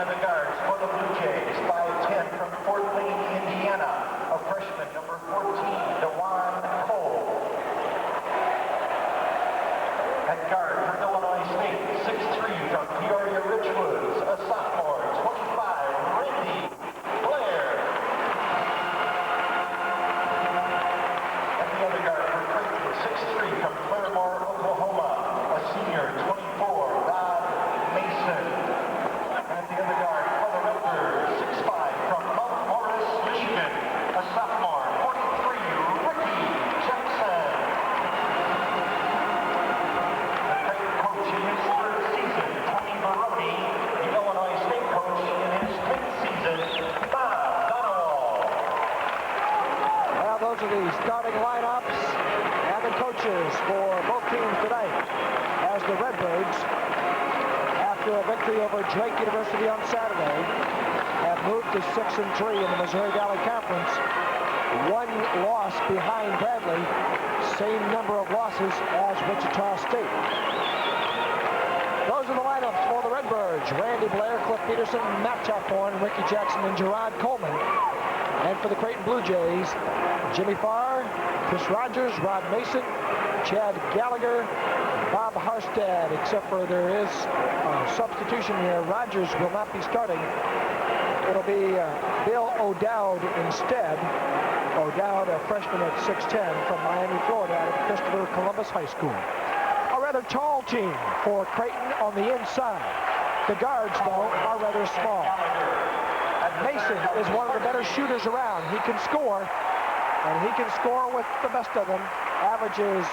of the guards for the Blue Jays, 5'10" from Fort Wayne, Indiana, a freshman, number 14, DeJuan Cole. At guard for Illinois State, 6'3" from Peoria Ridgewoods, a sophomore, 25, Randy Blair. And the other guard for Creighton, 6'3" from Claremore, Oklahoma, a senior, 24, Rod Mason. And the other guard for the Redbirds, 6'5" from Mount Morris, Michigan, a sophomore, 43, Ricky Jackson. The Creighton coach in his third season, Tony Baroni. The Illinois State coach in his 10th season, Bob Donald. Well, those are the starting lineups and the coaches for both teams tonight, as the Redbirds, after a victory over Drake University on Saturday, have moved to 6-3 in the Missouri Valley Conference. One loss behind Bradley, same number of losses as Wichita State. Those are the lineups for the Redbirds: Randy Blair, Cliff Peterson, Matt Chaphorn, Ricky Jackson, and Gerard Coleman. And for the Creighton Blue Jays, Jimmy Farr, Chris Rogers, Rod Mason, Chad Gallagher, Bob Harstad, except for there is a substitution here. Rogers will not be starting. It'll be Bill O'Dowd instead. O'Dowd, a freshman at 6'10" from Miami, Florida, out of Christopher Columbus High School. A rather tall team for Creighton on the inside. The guards, though, are rather small. Mason is one of the better shooters around. He can score, and he can score with the best of them. Averages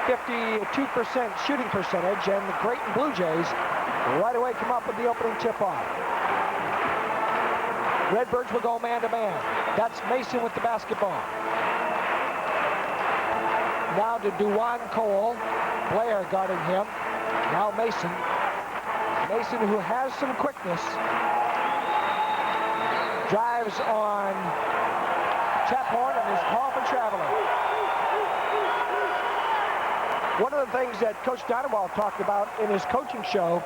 52% shooting percentage, and the Creighton Blue Jays right away come up with the opening tip-off. Redbirds will go man-to-man. That's Mason with the basketball. Now to DeJuan Cole. Blair guarding him. Now Mason. Mason, who has some quickness, drives on Chaphorn and is called for traveling. One of the things that Coach Donovan talked about in his coaching show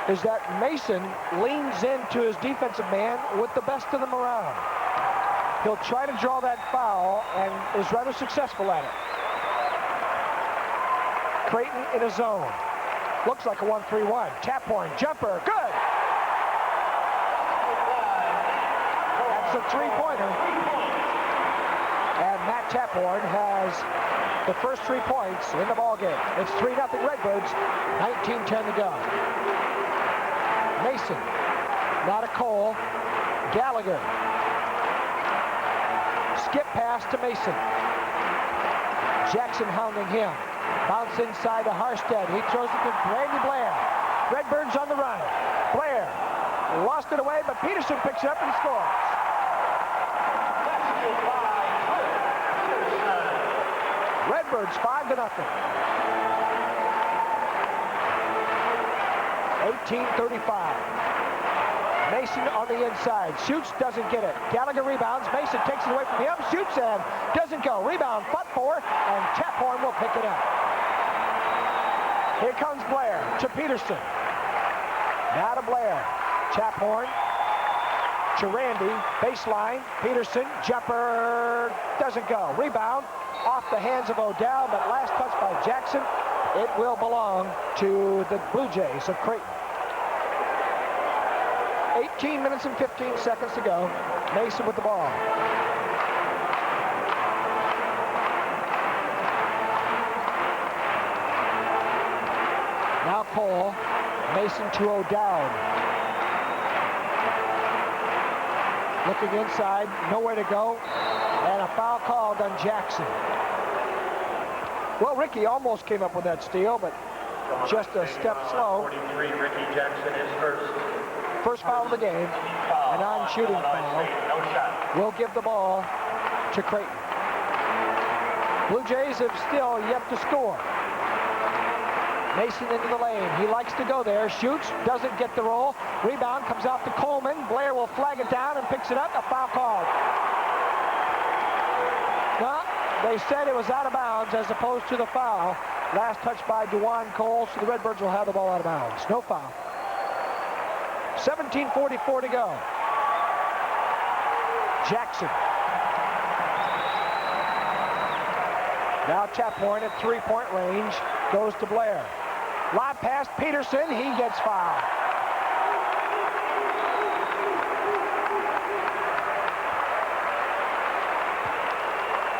is that Mason leans into his defensive man with the best of them around. He'll try to draw that foul and is rather successful at it. Creighton in a zone. Looks like a 1-3-1. Chaphorn, jumper, good! That's a three-pointer. And Matt Chaphorn has the first 3 points in the ballgame. It's 3-0 Redbirds, 19-10 to go. Mason, not a Cole. Gallagher. Skip pass to Mason. Jackson hounding him. Bounce inside to Harstad. He throws it to Randy Blair. Redbirds on the run. Blair lost it away, but Peterson picks it up and scores. Redbirds 5-0. 18-35. Mason on the inside. Shoots, doesn't get it. Gallagher rebounds. Mason takes it away from him. Shoots and doesn't go. Rebound, fought for, and Chaphorn will pick it up. Here comes Blair to Peterson. Now to Blair. Chaphorn to Randy. Baseline. Peterson. Jumper. Doesn't go. Rebound off the hands of O'Dowd, but last touch by Jackson. It will belong to the Blue Jays of Creighton. 18 minutes and 15 seconds to go. Mason with the ball. Now Cole. Mason to O'Dowd. Looking inside, nowhere to go, and a foul called on Jackson. Well, Ricky almost came up with that steal, but just a step slow. 43, Ricky Jackson is first. First foul of the game, a non-shooting foul. Will give the ball to Creighton. Blue Jays have still yet to score. Mason into the lane. He likes to go there. Shoots, doesn't get the roll. Rebound comes out to Coleman. Blair will flag it down and picks it up. A foul called. No, they said it was out of bounds as opposed to the foul. Last touch by DeJuan Cole, so the Redbirds will have the ball out of bounds. No foul. 17:44 to go. Jackson. Now Taphorn at three-point range. Goes to Blair. Lob pass Peterson. He gets fouled.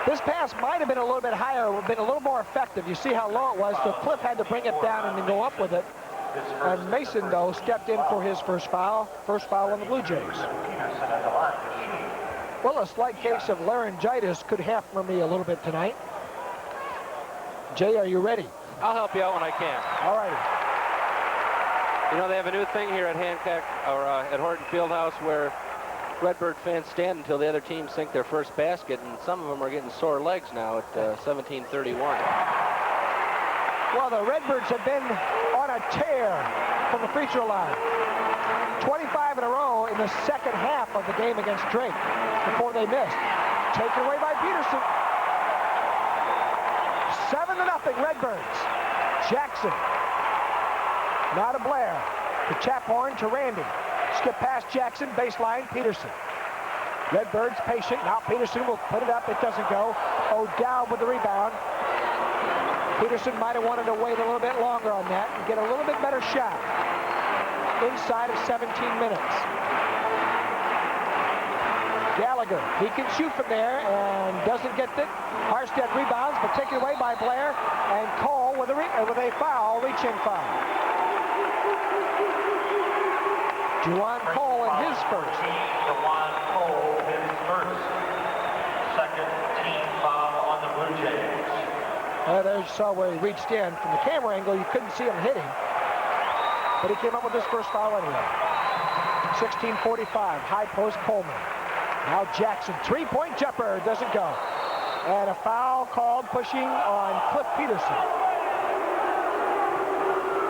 This pass might have been a little bit higher, been a little more effective. You see how low it was, so Cliff had to bring it down and then go up with it. And Mason, though, stepped in for his first foul on the Blue Jays. Well, a slight case of laryngitis could happen for me a little bit tonight. Jay, are you ready? I'll help you out when I can. All righty. You know, they have a new thing here at Hancock, or at Horton Fieldhouse, where Redbird fans stand until the other team sink their first basket, and some of them are getting sore legs now at 17:31. Well, the Redbirds have been on a tear from the free throw line. 25 in a row in the second half of the game against Drake before they missed. Taken away by Peterson. 7-0 Redbirds. Jackson. Now to Blair. To Taphorn to Randy. Skip past Jackson, baseline, Peterson. Redbirds patient. Now Peterson will put it up. It doesn't go. O'Dowd with the rebound. Peterson might have wanted to wait a little bit longer on that and get a little bit better shot. Inside of 17 minutes. Gallagher, he can shoot from there and doesn't get it. Harstead rebounds, but taken away by Blair. And Cole with a foul, reach-in foul. Juwan Cole in his first. Juwan Cole, his first. Second team foul on the Blue Jays. There you saw where he reached in. From the camera angle, you couldn't see him hitting. But he came up with his first foul anyway. 16:45, high post Coleman. Now Jackson, three-point jumper, doesn't go. And a foul called pushing on Cliff Peterson.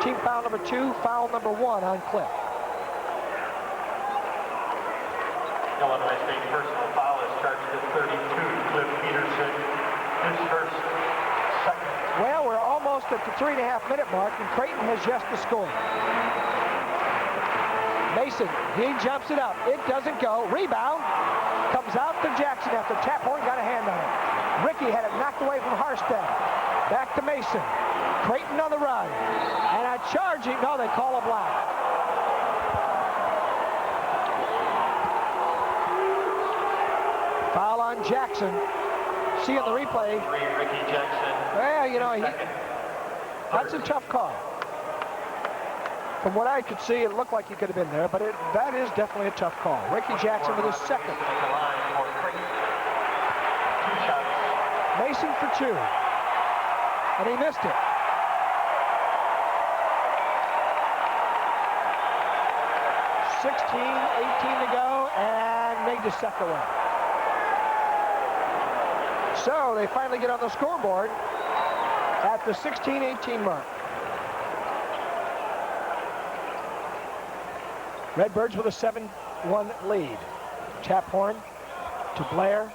Team foul number 2, foul number 1 on Cliff. Illinois State personal foul is charged at 32. Cliff Peterson, his first, second. Well, we're almost at the 3.5-minute mark, and Creighton has just to score. Mason, he jumps it up. It doesn't go. Rebound. Comes out to Jackson after Taphorn got a hand on it. Ricky had it knocked away from Harstead. Back to Mason. Creighton on the run. And a charging. No, they call a block. Foul on Jackson. See on the replay. Ricky Jackson. Well, you know, that's a tough call. From what I could see, it looked like he could have been there, but that is definitely a tough call. Ricky Jackson with his second. Mason for 2. And he missed it. $16-18 to go, and made the second one. So they finally get on the scoreboard at the 16-18 mark. Redbirds with a 7-1 lead. Taphorn to Blair.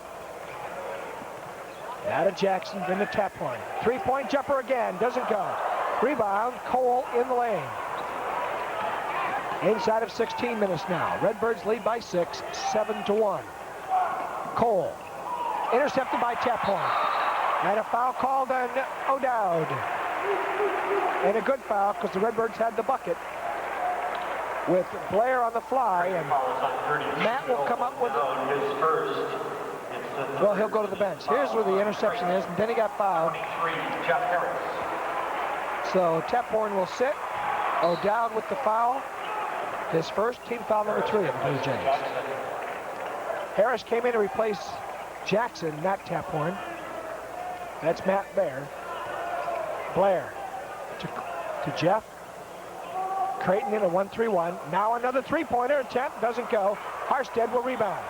Now to Jackson, then to Taphorn. Three-point jumper again, doesn't go. Rebound, Cole in the lane. Inside of 16 minutes now. Redbirds lead by 6, 7-1. Cole, intercepted by Taphorn. And a foul called on O'Dowd. And a good foul because the Redbirds had the bucket. With Blair on the fly, and Matt will come up with his first. Well, he'll go to the bench. Here's where the interception is, and then he got fouled. So Taphorn will sit. O'Dowd with the foul. His first, team foul number 3 of the Blue Jays. Harris came in to replace Jackson, not Taphorn. That's Matt Blair to Jeff. Creighton in a 1-3-1. Now another three-pointer attempt. Doesn't go. Harstead will rebound.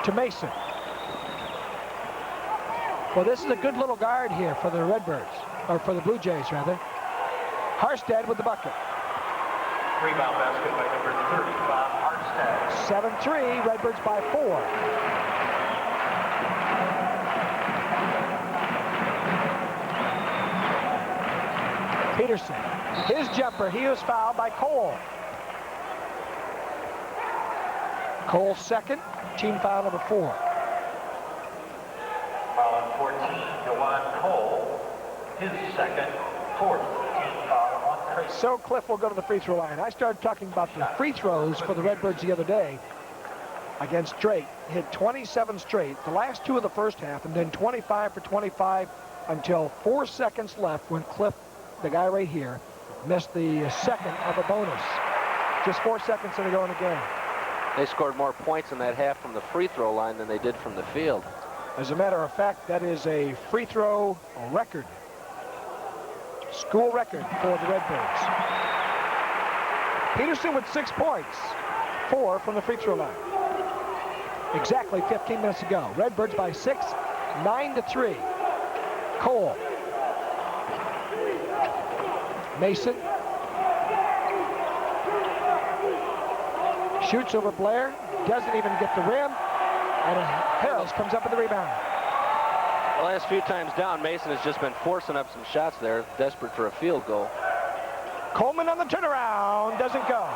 To Mason. Well, this is a good little guard here for the Redbirds. Or for the Blue Jays, rather. Harstead with the bucket. Rebound basket by number 35, Harstead. 7-3. Redbirds by 4. Peterson. His jumper, he was fouled by Cole. Cole's second, team foul number 4. Foul on 14, Dewan Cole. His second, fourth team foul on Creighton. So Cliff will go to the free throw line. I started talking about the free throws for the Redbirds the other day against Drake. Hit 27 straight, the last 2 of the first half, and then 25 for 25 until 4 seconds left when Cliff, the guy right here, missed the second of a bonus. Just 4 seconds to go in the game. They scored more points in that half from the free throw line than they did from the field. As a matter of fact, that is a free throw record. School record for the Redbirds. Peterson with 6 points, 4 from the free throw line. Exactly 15 minutes ago. Redbirds by 6, 9-3. Cole. Mason. Shoots over Blair, doesn't even get the rim, and Harris comes up with the rebound. The last few times down, Mason has just been forcing up some shots there, desperate for a field goal. Coleman on the turnaround, doesn't go.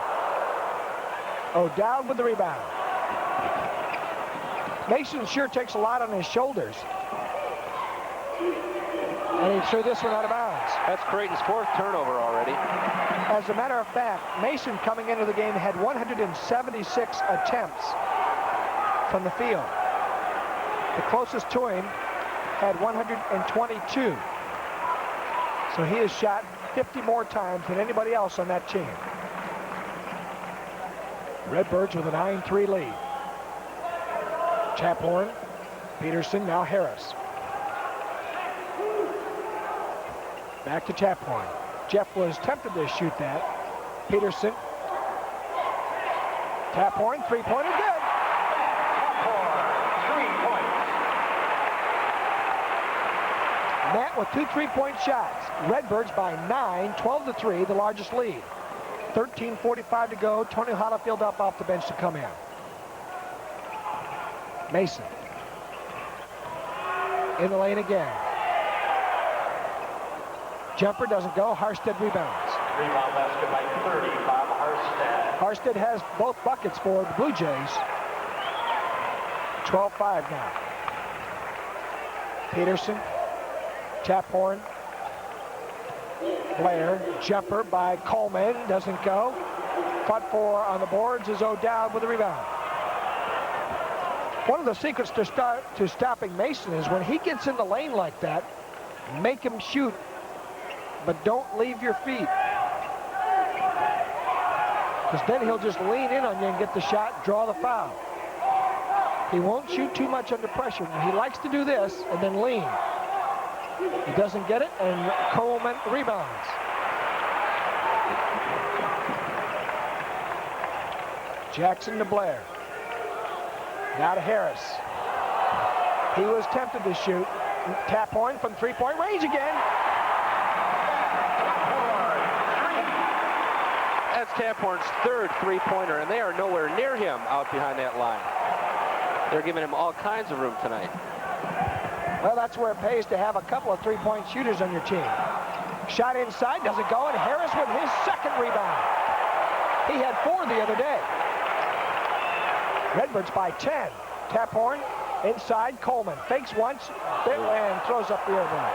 O'Dowd with the rebound. Mason sure takes a lot on his shoulders. And he threw this one out of bounds. That's Creighton's 4th turnover already. As a matter of fact, Mason coming into the game had 176 attempts from the field. The closest to him had 122. So he has shot 50 more times than anybody else on that team. Redbirds with a 9-3 lead. Chaphorn, Peterson, now Harris. Back to Chaphorn. Jeff was tempted to shoot that. Peterson. Chaphorn, three-pointer, good. Chaphorn, 3 points. Matt with 2 3-point shots. Redbirds by 9, 12-3, the largest lead. 13:45 to go. Tony Hollifield up off the bench to come in. Mason. In the lane again. Jumper doesn't go. Harstead rebounds. Rebound basket by 30, Bob Harstead. Harstead has both buckets for the Blue Jays. 12-5 now. Peterson. Chaphorn. Blair. Jumper by Coleman. Doesn't go. Fought for on the boards is O'Dowd with the rebound. One of the secrets to stopping Mason is when he gets in the lane like that, make him shoot, but don't leave your feet. Because then he'll just lean in on you and get the shot, draw the foul. He won't shoot too much under pressure. He likes to do this and then lean. He doesn't get it, and Coleman rebounds. Jackson to Blair. Now to Harris. He was tempted to shoot. Chaphorn from three-point range again. That's Chaphorn's 3rd three-pointer, and they are nowhere near him out behind that line. They're giving him all kinds of room tonight. Well, that's where it pays to have a couple of three-point shooters on your team. Shot inside, doesn't go, and Harris with his 2nd rebound. He had 4 the other day. Redbirds by 10. Chaphorn inside, Coleman fakes once and throws up the air ball.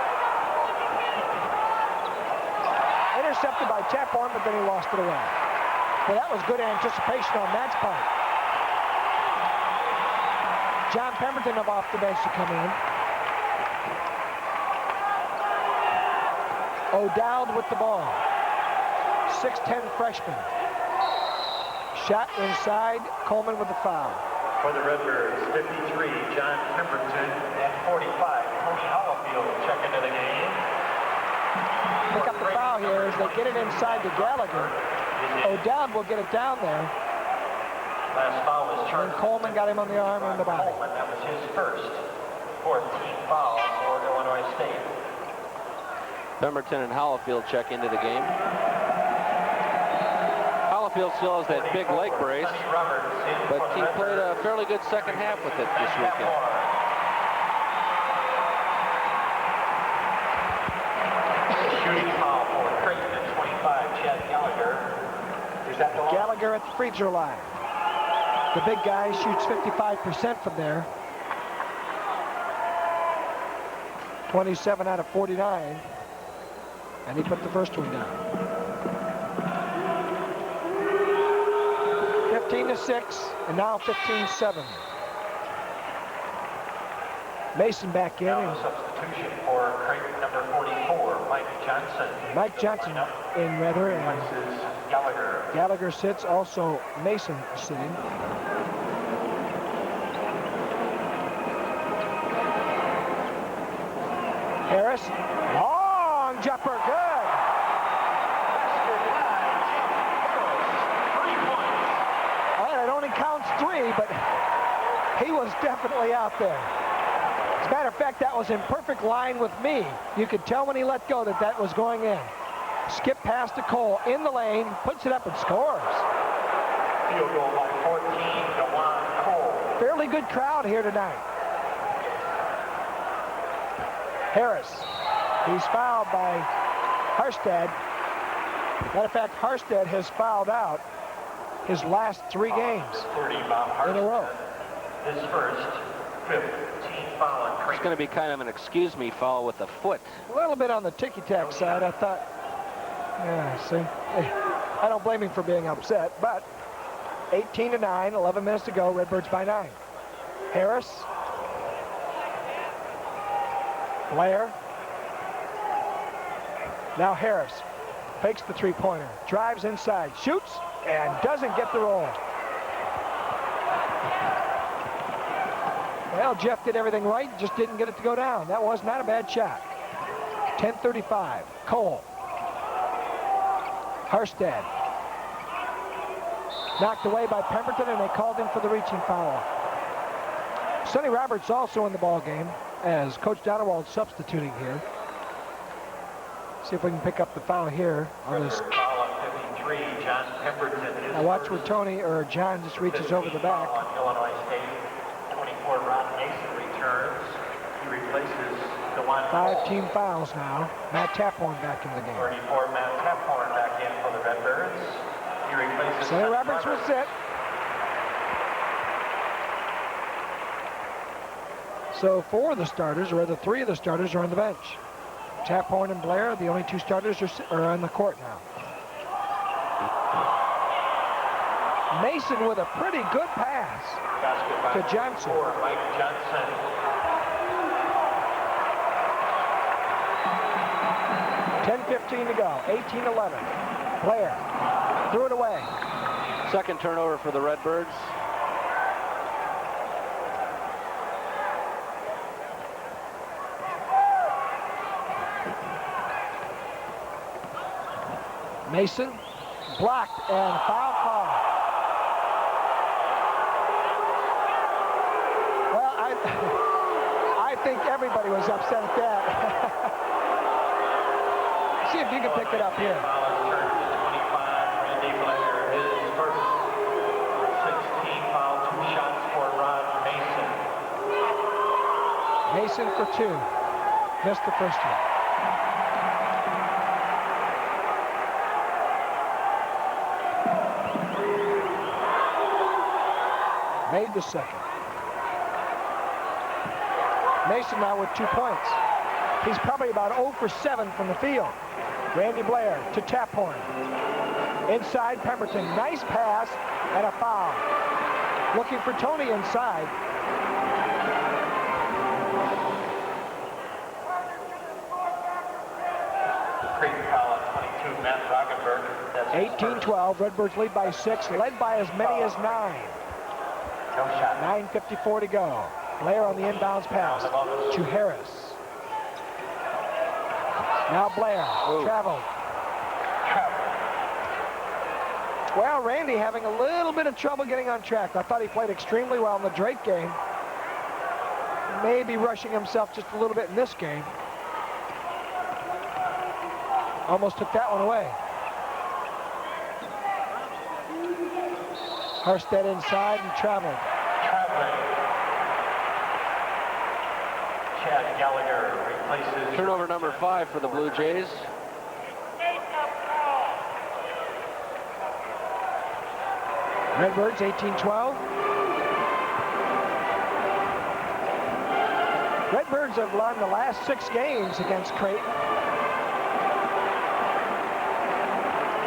Intercepted by Chaphorn, but then he lost it away. Well, that was good anticipation on Matt's part. John Pemberton up off the bench to come in. O'Dowd with the ball. 6'10" freshman. Shot inside, Coleman with the foul. For the Redbirds, 53, John Pemberton, and 45, Tony Hollifield check into the game. Pick up the foul here as they get it inside to Gallagher. O'Dowd will get it down there. Last foul was And charged. Coleman got him on the arm and the body. Coleman, that was his 1st. 4th team foul for Illinois State. Pemberton and Hollifield check into the game. Hollifield still has that big leg brace, but he played a fairly good second half with it this weekend. Shooting foul for Creighton at 25, Chad Gallagher. Is that the line? Gallagher at the free throw line. The big guy shoots 55% from there. 27 out of 49. And he put the first one down. 15-6, and now 15-7. Mason back in. Now a substitution for Creighton number 44, Mike Johnson. Mike Johnson in rather, and Replaces Gallagher. Gallagher sits, also Mason sitting. Harris, long jumper, good. All right, it only counts 3, but he was definitely out there. As a matter of fact, that was in perfect line with me. You could tell when he let go that that was going in. Skip past to Cole, in the lane, puts it up and scores. Field goal by 14, DeJuan Cole. Fairly good crowd here tonight. Harris, he's fouled by Harstad. Matter of fact, Harstad has fouled out his last 3 games 30, Bob in a row. His first, 15 foul on Creighton. It's going to be kind of an excuse me foul with the foot. A little bit on the ticky-tack side. I thought, yeah, see, I don't blame him for being upset, but 18-9, 11 minutes to go, Redbirds by 9. Harris. Blair. Now Harris fakes the three-pointer, drives inside, shoots, and doesn't get the roll. Well, Jeff did everything right, just didn't get it to go down. That was not a bad shot. 10:35, Cole. Harstad. Knocked away by Pemberton, and they called him for the reaching foul. Sonny Roberts also in the ball game, as Coach Donowald substituting here. See if we can pick up the foul here on this. Foul on 53, John Pemberton. Now watch where Tony or John just reaches over the back. On Illinois State, 24, Ron Mason returns. He replaces DeJuan Cole. 5 team fouls now. Matt Taphorn back in the game. 34, Matt Taphorn back in for the Redbirds. He replaces Sonny Roberts will sit. So 4 of the starters, or rather 3 of the starters, are on the bench. Taphorn and Blair, the only 2 starters, are on the court now. Mason with a pretty good pass to Johnson. For Mike Johnson. $10:15 to go. 18-11. Blair threw it away. Second turnover for the Redbirds. Mason blocked and foul call. Well, I think everybody was upset at that. See if you can pick it up here. Foul is turned to 25, Randy Blair. His first 16 foul, 2 shots for Rod Mason. Mason for 2. Missed the first one. Made the second. Mason now with 2 points. He's probably about 0 for 7 from the field. Randy Blair to Taphorn. Inside Pemberton. Nice pass and a foul. Looking for Tony inside. Creighton foul on 22, Matt Roggenberg. That's his 18-12. Redbirds lead by 6. Led by as many as 9. No shot. 9:54 to go. Blair on the inbounds pass to Harris. Now Blair traveled. Well, Randy having a little bit of trouble getting on track. I thought he played extremely well in the Drake game. Maybe rushing himself just a little bit in this game. Almost took that one away. Harstad inside and traveled. Chad Gallagher replaces. Turnover number 5 for the Blue Jays. Redbirds 18-12. Redbirds have won the last 6 games against Creighton.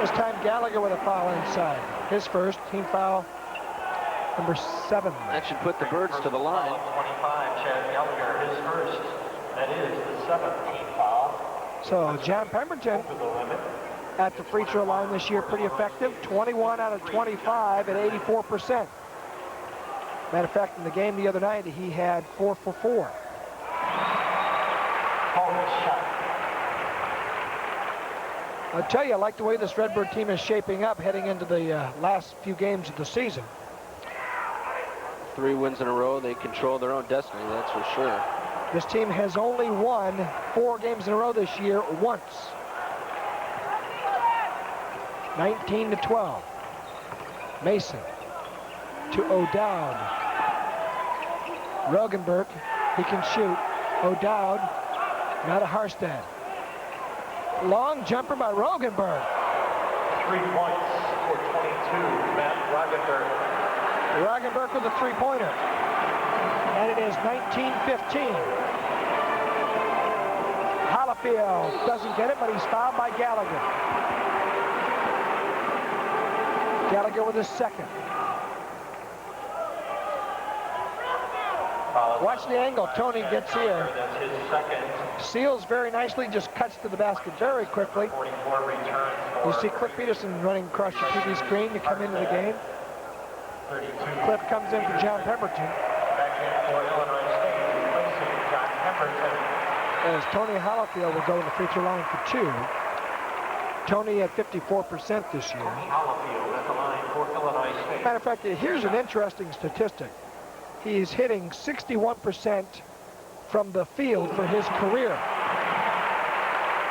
This time Gallagher with a foul inside. His first, team foul number 7. That should put the Birds to the line. 25, Chad Gallagher, his first. That is the 7th team foul. So John Pemberton Over the limit. at the free throw line this year, pretty effective. 21 out of 25 at 84%. Matter of fact, in the game the other night, he had 4 for 4. I'll tell you, I like the way this Redbird team is shaping up heading into the last few games of the season. 3 wins in a row. They control their own destiny, that's for sure. This team has only won 4 games in a row this year once. 19-12. Mason to O'Dowd. Rogenberg, he can shoot. O'Dowd, now to Harstad. Long jumper by Rogenberg. 3 points for 22, Matt Rogenberg. Rogenberg with a 3-pointer. And it is 19-15. Hollifield doesn't get it, but he's fouled by Gallagher. Gallagher with his second. Watch the angle. Tony gets here. That's his second. Seals very nicely, just cuts to the basket very quickly. 44 returns for You see Cliff Peterson running across your TV screen to come into the game. 32. Cliff comes in for John Pemberton. Back in for Illinois State, replacing John Pemberton. As Tony Hollifield will go to the free throw line for 2. Tony at 54% this year. Hollifield at the line for Illinois State. Matter of fact, here's an interesting statistic. He's hitting 61% from the field for his career.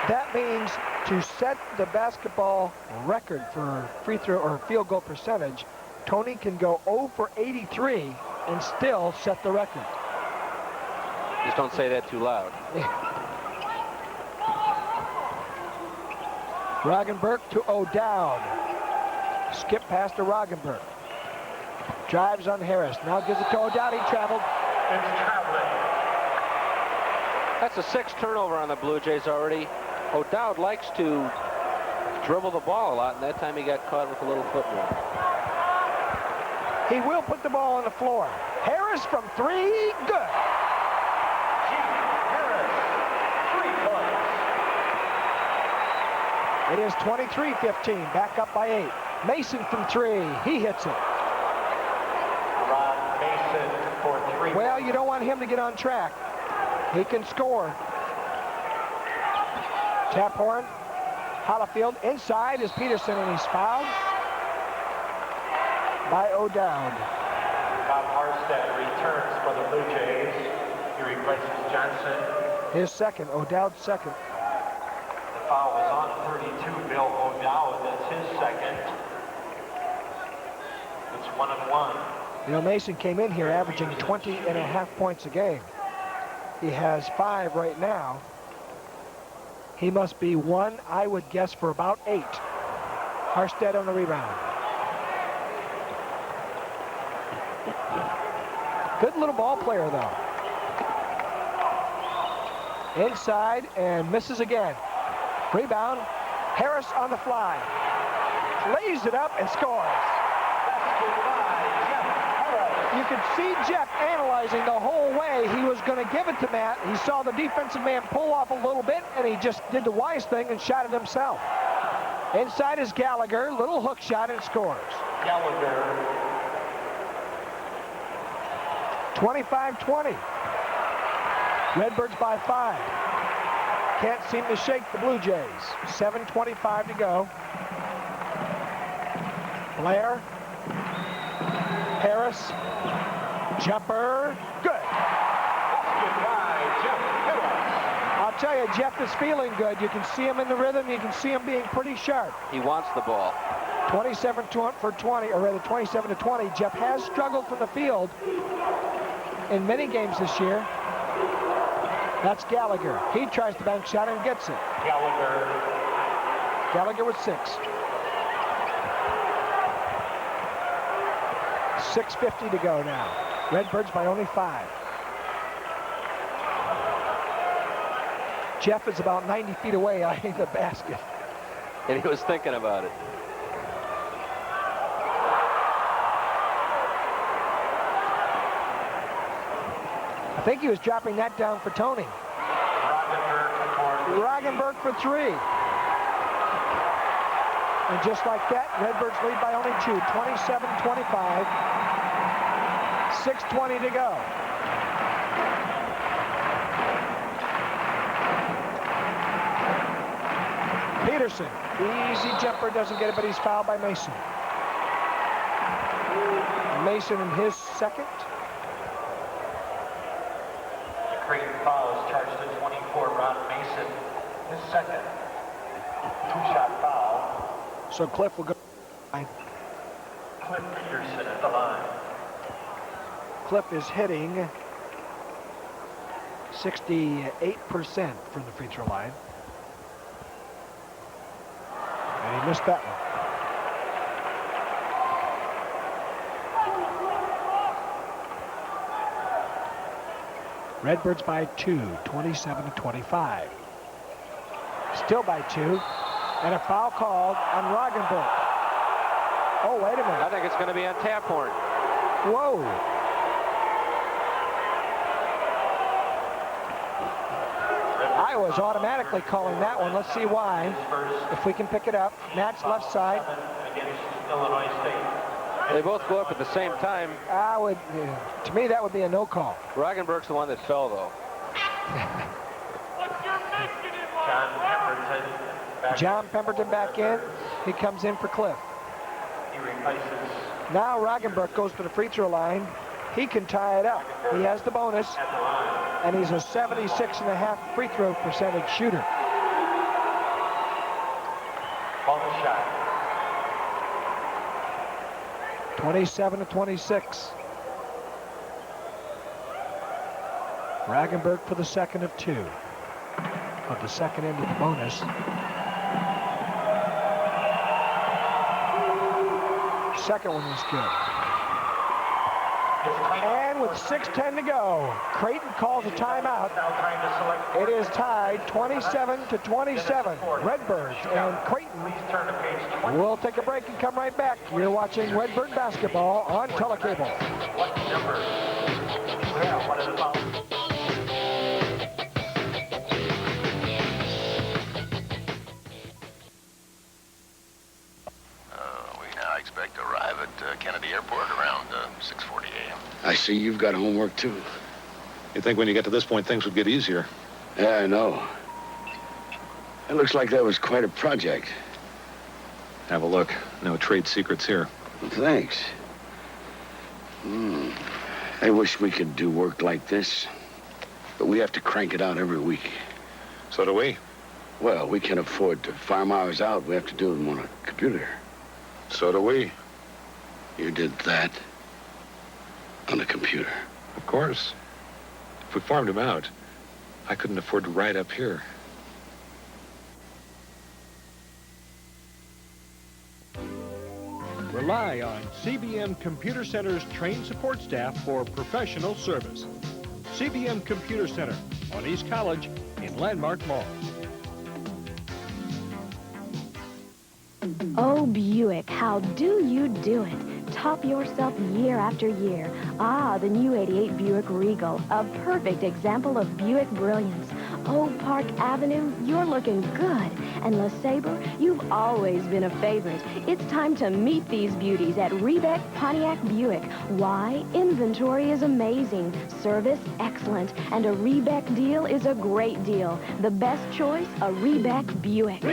That means to set the basketball record for free throw or field goal percentage, Tony can go 0 for 83 and still set the record. Just don't say that too loud. Rogenberg to O'Dowd. Skip pass to Rogenberg. Drives on Harris. Now gives it to O'Dowd. He traveled. It's traveling. That's a 6th turnover on the Blue Jays already. O'Dowd likes to dribble the ball a lot, and that time he got caught with a little footwork. He will put the ball on the floor. Harris from 3, good. Harris, 3 points. It is 23-15, back up by 8. Mason from 3, he hits it. Ron Mason for 3. Well, you don't want him to get on track. He can score. Tap horn. Hollifield inside is Peterson, and he's fouled by O'Dowd. Bob Harstad returns for the Blue Jays. He replaces Johnson. His second, O'Dowd's second. The foul was on 32, Bill O'Dowd. That's his second. It's 1-1. You know, Mason came in here averaging 20.5 points a game. He has 5 right now. He must be 1, I would guess, for about 8. Harstad on the rebound. Good little ball player, though. Inside and misses again. Rebound. Harris on the fly. Lays it up and scores. You could see Jeff analyzing the whole way. He was going to give it to Matt. He saw the defensive man pull off a little bit, and he just did the wise thing and shot it himself. Inside is Gallagher. Little hook shot and scores. Gallagher. 25-20. Redbirds by 5. Can't seem to shake the Blue Jays. 7:25 to go. Blair. Harris. Jumper. Good. Goodbye, Jeff Harris. I'll tell you, Jeff is feeling good. You can see him in the rhythm. You can see him being pretty sharp. He wants the ball. 27 for 20, or rather 27-20. Jeff has struggled from the field in many games this year. That's Gallagher. He tries the bank shot and gets it. Gallagher. Gallagher with 6. 6:50 to go now. Redbirds by only 5. Jeff is about 90 feet away eyeing the basket. And he was thinking about it. I think he was dropping that down for Tony. Roggenberg for 3. And just like that, Redbirds lead by only 2, 27-25. 6:20 to go. Peterson, easy jumper, doesn't get it, but he's fouled by Mason. Mason in his second. The Creighton foul is charged to 24, Ron Mason, his second. 2-shot foul. So Cliff will go. Cliff Peterson at the line. Cliff is hitting 68% from the free throw line. And he missed that one. Redbirds by 2, 27-25. Still by 2. And a foul called on Roggenberg. Oh, wait a minute. I think it's going to be on Taphorn. Whoa. I was automatically calling that one. Let's see why. If we can pick it up. Matt's left side. Against Illinois State. They both go up at the same time. To me, that would be a no call. Roggenberg's the one that fell, though. John Pemberton back in. He comes in for Cliff. He replaces. Now Roggenberg goes to the free throw line. He can tie it up. He has the bonus. At the line. And he's a 76.5 free throw percentage shooter. Bonus shot. 27-26. Roggenberg for the second of 2. Of the second end of the bonus. Second one was good. And with 6:10 to go, Creighton calls a timeout. Now trying to select. It is tied 27-27. Redbirds and Creighton. Please turn to page 20. We'll take a break and come right back. You're watching Redbird basketball on Telecable. What number? Yeah, what is it about? We now expect to arrive at Kennedy Airport around 6:40 a.m. I see you've got homework, too. You'd think when you get to this point, things would get easier. Yeah, I know. It looks like that was quite a project. Have a look. No trade secrets here. Well, thanks. I wish we could do work like this, but we have to crank it out every week. So do we. Well, we can't afford to farm hours out. We have to do them on a computer. So do we. You did that on a computer. Of course. If we farmed him out, I couldn't afford to ride up here. Rely on CBM Computer Center's trained support staff for professional service. CBM Computer Center on East College in Landmark Mall. Oh, Buick, how do you do it? Top yourself year after year. Ah, the new 88 Buick Regal, a perfect example of Buick brilliance. Oak Park Avenue, you're looking good. And LeSabre, you've always been a favorite. It's time to meet these beauties at Rebec Pontiac Buick. Why? Inventory is amazing, service excellent, and a Rebec deal is a great deal. The best choice, a Rebec Buick.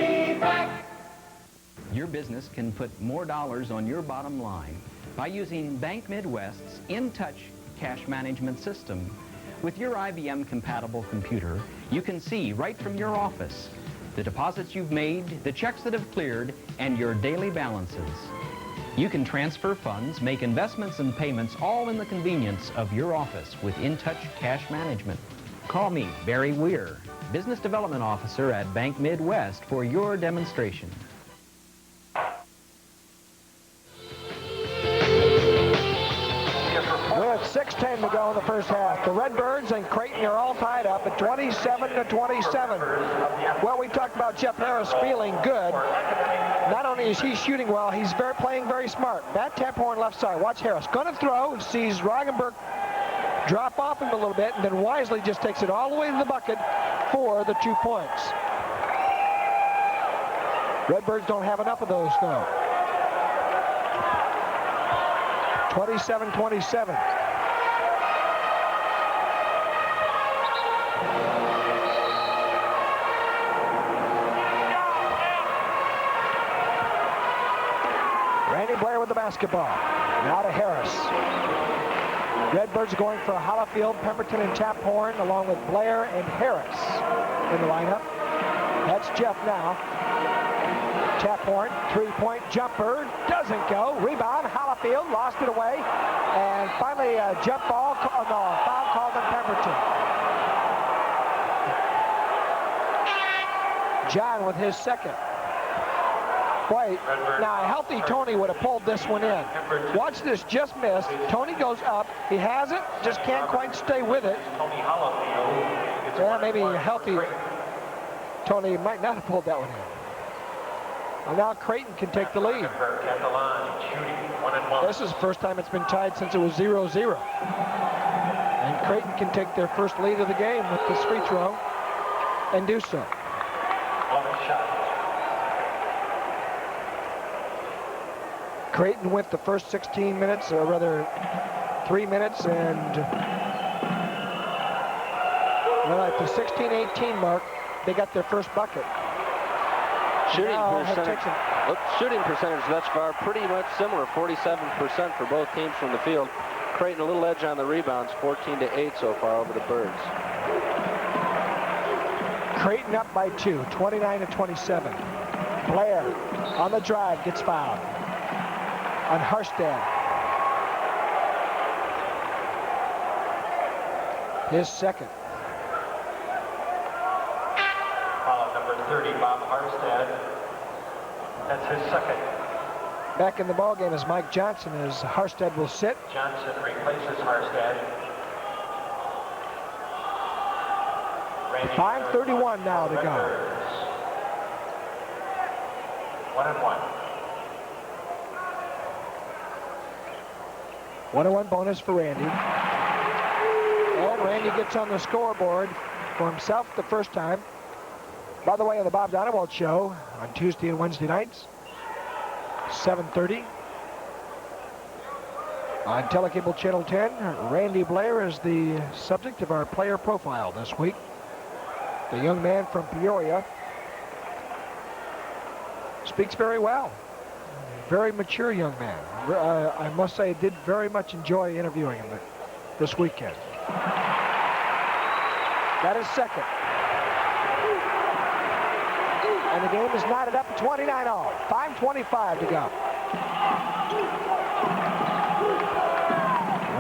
Your business can put more dollars on your bottom line by using Bank Midwest's InTouch cash management system. With your IBM-compatible computer, you can see right from your office the deposits you've made, the checks that have cleared, and your daily balances. You can transfer funds, make investments and payments, all in the convenience of your office with InTouch cash management. Call me, Barry Weir, Business Development Officer at Bank Midwest, for your demonstration. 6:10 to go in the first half. The Redbirds and Creighton are all tied up at 27-27. Well, we talked about Jeff Harris feeling good. Not only is he shooting well, he's playing very smart. Matt Taphorn left side. Watch Harris. Going to throw. Sees Roggenberg drop off him a little bit, and then wisely just takes it all the way to the bucket for the 2 points. Redbirds don't have enough of those, though. 27-27. Randy Blair with the basketball. Now to Harris. Redbirds going for Hollifield, Pemberton, and Taphorn, along with Blair and Harris in the lineup. That's Jeff now. Taphorn, three-point jumper, doesn't go. Rebound, Hollifield, lost it away. And finally, a jump ball, foul called on Pemberton. John with his second. Boy, now a healthy Tony would have pulled this one in. Watch this, just missed. Tony goes up. He has it, just can't quite stay with it. Yeah, maybe a healthy Tony might not have pulled that one in. And now Creighton can take the lead. This is the first time it's been tied since it was 0-0. And Creighton can take their first lead of the game with this free throw and do so. Creighton went the first 16 minutes, or rather 3 minutes, and well, at the 16-18 mark, they got their first bucket. Shooting percentage thus far pretty much similar, 47% for both teams from the field. Creighton a little edge on the rebounds, 14-8 so far over the Birds. Creighton up by 2, 29-27. Blair on the drive gets fouled on Harstad. His second. Number 30, Bob Harstad. That's his second. Back in the ballgame is Mike Johnson, as Harstad will sit. Johnson replaces Harstad. 5:31 now to go. 1-1. 1-1 bonus for Randy. And Randy gets on the scoreboard for himself the first time. By the way, on the Bob Donewald Show on Tuesday and Wednesday nights, 7:30. On Telecable Channel 10, Randy Blair is the subject of our player profile this week. The young man from Peoria speaks very well. Very mature young man. I must say I did very much enjoy interviewing him this weekend. That is second. And the game is knotted up at 29-all. 5:25 to go.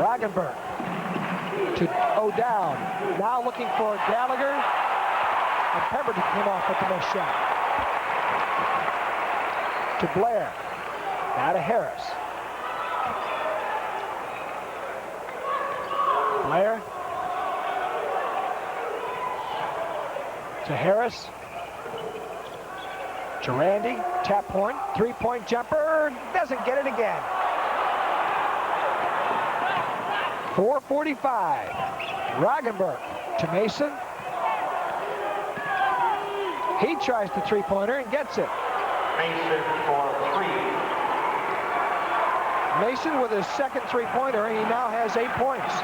Roggenberg to O'Dowd. Now looking for Gallagher. And Pemberton came off with the missed shot. To Blair. Now to Harris. Blair. To Harris. To Randy. Taphorn. Three-point jumper. Doesn't get it again. 4:45. Roggenberg to Mason. He tries the three-pointer and gets it. Mason for 3. Mason with his second three-pointer, and he now has 8 points.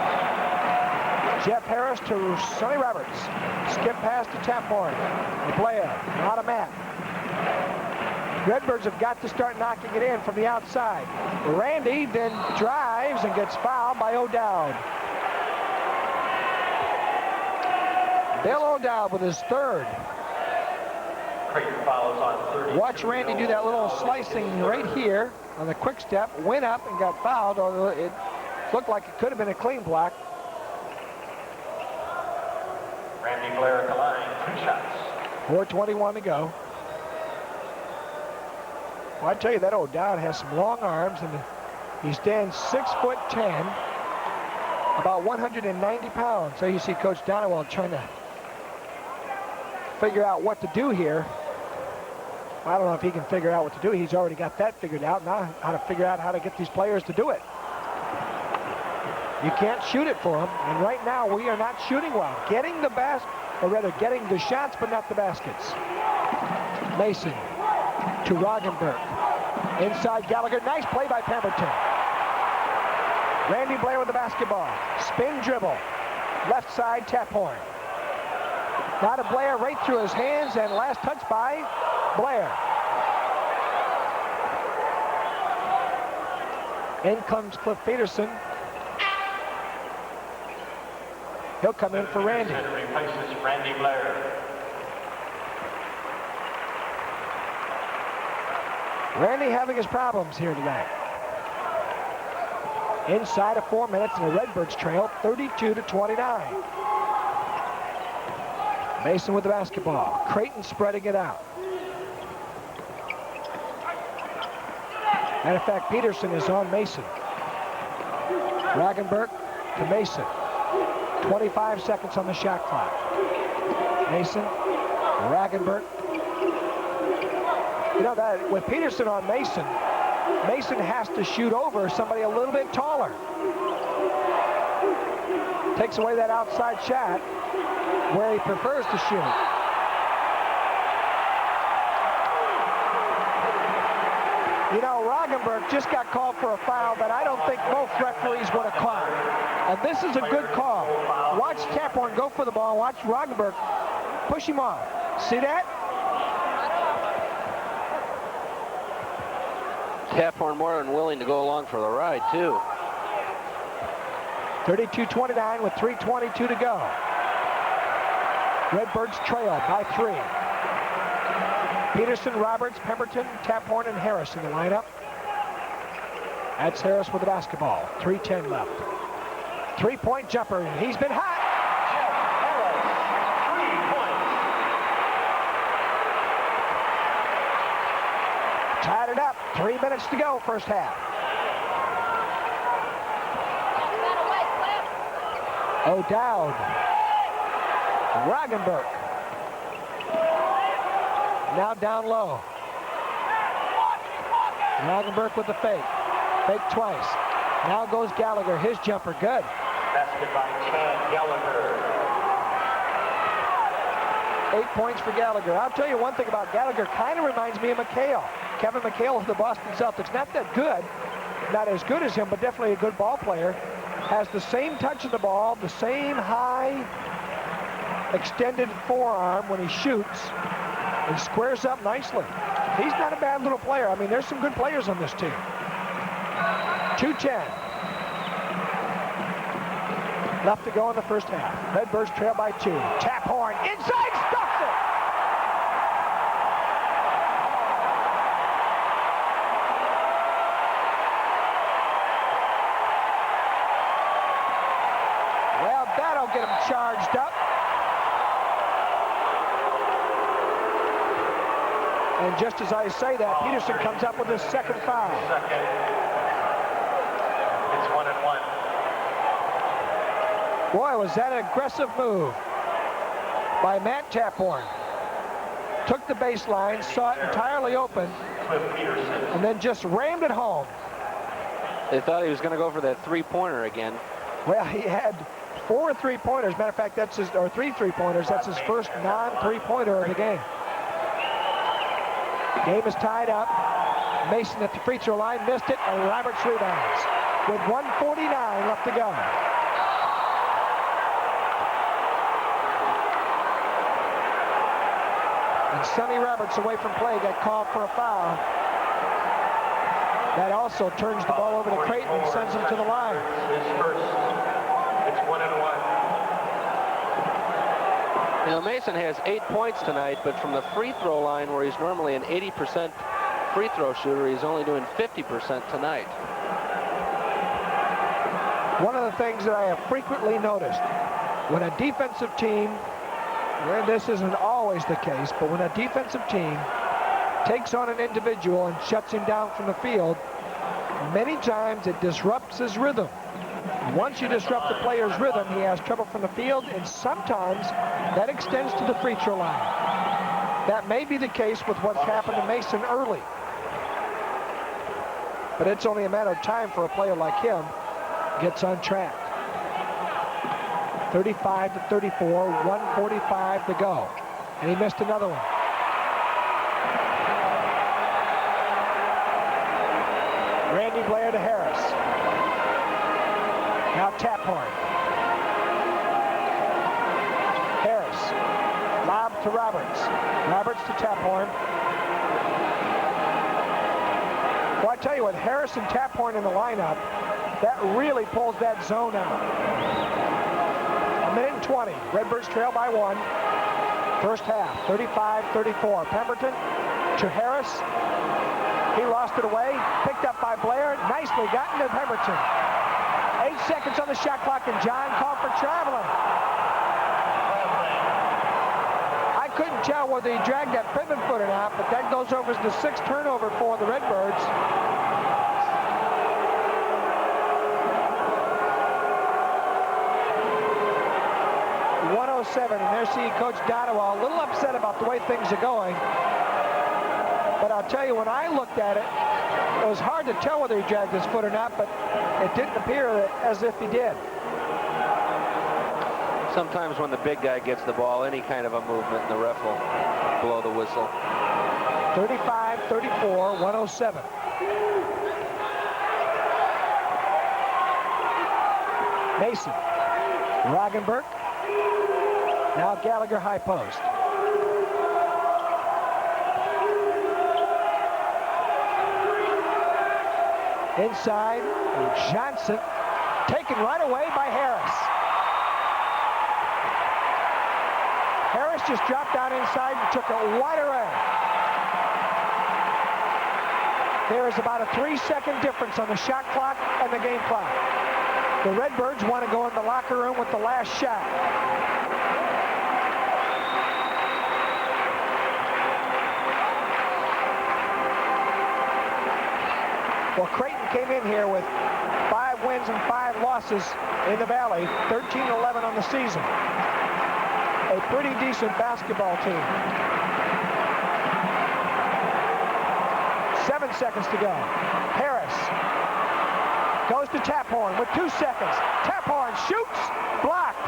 Jeff Harris to Sonny Roberts. Skip pass to Taphorn. To Blair. Now to Matt. Redbirds have got to start knocking it in from the outside. Randy then drives and gets fouled by O'Dowd. Bill O'Dowd with his third. Creighton fouls on 30. Watch Randy do that little slicing right here on the quick step. Went up and got fouled, although it looked like it could have been a clean block. Randy Blair at the line. 2 shots. 4:21 to go. Well, I tell you, that O'Dowd has some long arms, and he stands 6'10", about 190 pounds. So you see Coach Donowell trying to figure out what to do here. I don't know if he can figure out what to do. He's already got that figured out. Now how to figure out how to get these players to do it. You can't shoot it for them, and right now we are not shooting well. Getting the getting the shots, but not the baskets. Mason to Roggenberg. Inside Gallagher. Nice play by Pemberton. Randy Blair with the basketball. Spin dribble. Left side tap horn. Now to Blair, right through his hands, and last touch by Blair. In comes Cliff Peterson. He'll come in for Randy. Replaces Randy Blair. Randy having his problems here tonight. Inside of 4 minutes, and the Redbirds trail 32-29. Mason with the basketball. Creighton spreading it out. Matter of fact, Peterson is on Mason. Roggenberg to Mason. 25 seconds on the shot clock. Mason, Roggenberg. You know that with Peterson on Mason, Mason has to shoot over somebody a little bit taller. Takes away that outside shot where he prefers to shoot. You know, Roggenberg just got called for a foul that I don't think most referees would have called. And this is a good call. Watch Taphorn go for the ball. Watch Roggenberg push him off. See that? Taphorn more than willing to go along for the ride, too. 32-29 with 3:22 to go. Redbirds trail by 3. Peterson, Roberts, Pemberton, Taphorn, and Harris in the lineup. That's Harris with the basketball. 3:10 left. Three-point jumper. He's been hot. Tied it up. 3 minutes to go, first half. O'Dowd. Roggenberg. Now down low. Roggenberg with the fake. Fake twice. Now goes Gallagher. His jumper, good. Basket by Chad Gallagher. 8 points for Gallagher. I'll tell you one thing about Gallagher. Kind of reminds me of McHale. Kevin McHale of the Boston Celtics. Not that good. Not as good as him, but definitely a good ball player. Has the same touch of the ball, the same high extended forearm when he shoots, and squares up nicely. He's not a bad little player. I mean, there's some good players on this team. 2:10 left to go in the first half. Redbirds trail by 2. Taphorn inside, stuffs it. Well, that'll get him charged up. And just as I say that, Peterson comes up with his second foul. It's 1-1. Boy, was that an aggressive move by Matt Taphorn. Took the baseline, saw it entirely open, and then just rammed it home. They thought he was going to go for that three-pointer again. Well, he had 4 3-pointers. Matter of fact, that's his, or 3 3-pointers. That's his first non-3-pointer of the game. Game is tied up. Mason at the free throw line, missed it, and Roberts rebounds with 1:49 left to go. And Sonny Roberts away from play got called for a foul. That also turns the ball over to Creighton and sends him to the line. His first. It's 1-1. You know, Mason has 8 points tonight, but from the free throw line, where he's normally an 80% free throw shooter, he's only doing 50% tonight. One of the things that I have frequently noticed, when a defensive team, and this isn't always the case, but when a defensive team takes on an individual and shuts him down from the field, many times it disrupts his rhythm. Once you disrupt the player's rhythm, he has trouble from the field, and sometimes that extends to the free throw line. That may be the case with what's happened to Mason early. But it's only a matter of time for a player like him gets on track. 35-34, 1:45 to go. And he missed another one. Randy Blair to Harris. Now Taphorn. Harris. Lob to Roberts. Roberts to Taphorn. Well, I tell you, with Harris and Taphorn in the lineup, that really pulls that zone out. 1:20. Redbirds trail by 1. First half, 35-34. Pemberton to Harris. He lost it away. Picked up by Blair. Nicely gotten to Pemberton. 8 seconds on the shot clock, and John called for traveling. I couldn't tell whether he dragged that Pittman foot or not, but that goes over as the 6th turnover for the Redbirds. And there see Coach Donowa a little upset about the way things are going. But I'll tell you, when I looked at it, it was hard to tell whether he dragged his foot or not, but it didn't appear as if he did. Sometimes when the big guy gets the ball, any kind of a movement, the ref will blow the whistle. 35-34, 107. Mason. Roggenberg. Now Gallagher high post. Inside, Johnson taken right away by Harris. Harris just dropped down inside and took it wide array. There is about a 3-second difference on the shot clock and the game clock. The Redbirds want to go in the locker room with the last shot. Well, Creighton came in here with 5 wins and 5 losses in the Valley, 13-11 on the season. A pretty decent basketball team. 7 seconds to go. Harris goes to Taphorn with 2 seconds. Taphorn shoots, blocked,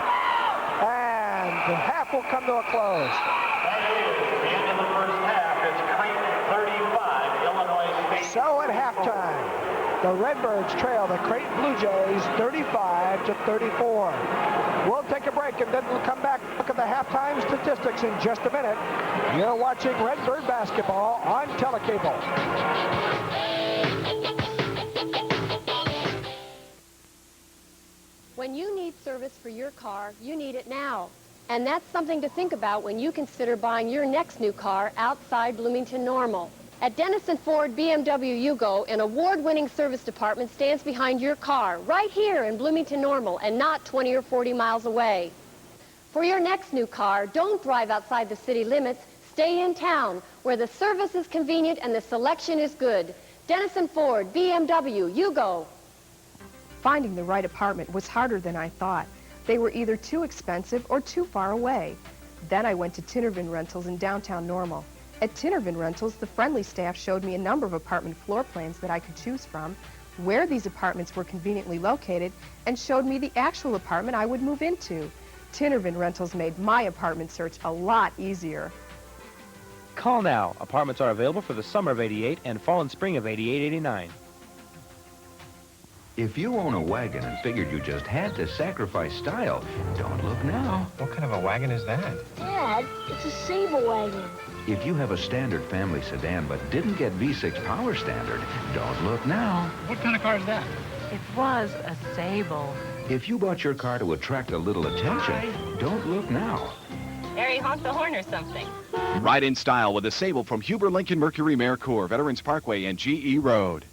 and the half will come to a close. That is the end of the first half. It's Creighton 35, Illinois State. So at halftime, the Redbirds trail the Creighton Blue Jays 35-34. We'll take a break and then we'll come back and look at the halftime statistics in just a minute. You're watching Redbird basketball on Telecable. When you need service for your car, you need it now. And that's something to think about when you consider buying your next new car outside Bloomington Normal. At Dennison Ford BMW Yugo, an award-winning service department stands behind your car right here in Bloomington Normal and not 20 or 40 miles away. For your next new car, don't drive outside the city limits. Stay in town where the service is convenient and the selection is good. Dennison Ford BMW Yugo. Finding the right apartment was harder than I thought. They were either too expensive or too far away. Then I went to Tinnervin Rentals in downtown Normal. At Tinnervin Rentals, the friendly staff showed me a number of apartment floor plans that I could choose from, where these apartments were conveniently located, and showed me the actual apartment I would move into. Tinnervin Rentals made my apartment search a lot easier. Call now. Apartments are available for the summer of '88 and fall and spring of '88-'89. If you own a wagon and figured you just had to sacrifice style, don't look now. What kind of a wagon is that? Dad, it's a Sable wagon. If you have a standard family sedan but didn't get V6 power standard, don't look now. What kind of car is that? It was a Sable. If you bought your car to attract a little attention, don't look now. Harry, honk the horn or something. Ride in style with a Sable from Huber Lincoln Mercury Mercours, Veterans Parkway and GE Road.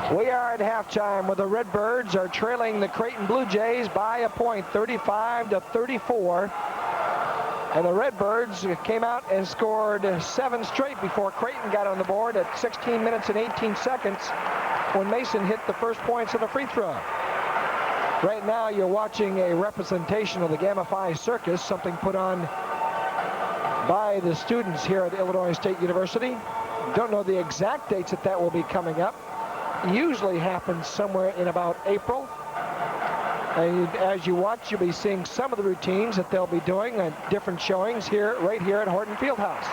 We are at halftime where the Redbirds are trailing the Creighton Blue Jays by a point, 35-34. And the Redbirds came out and scored 7 straight before Creighton got on the board at 16 minutes and 18 seconds when Mason hit the first points of the free throw. Right now, you're watching a representation of the Gamma Phi Circus, something put on by the students here at Illinois State University. Don't know the exact dates that will be coming up. Usually happens somewhere in about April. And as you watch, you'll be seeing some of the routines that they'll be doing at different showings right here at Horton Fieldhouse.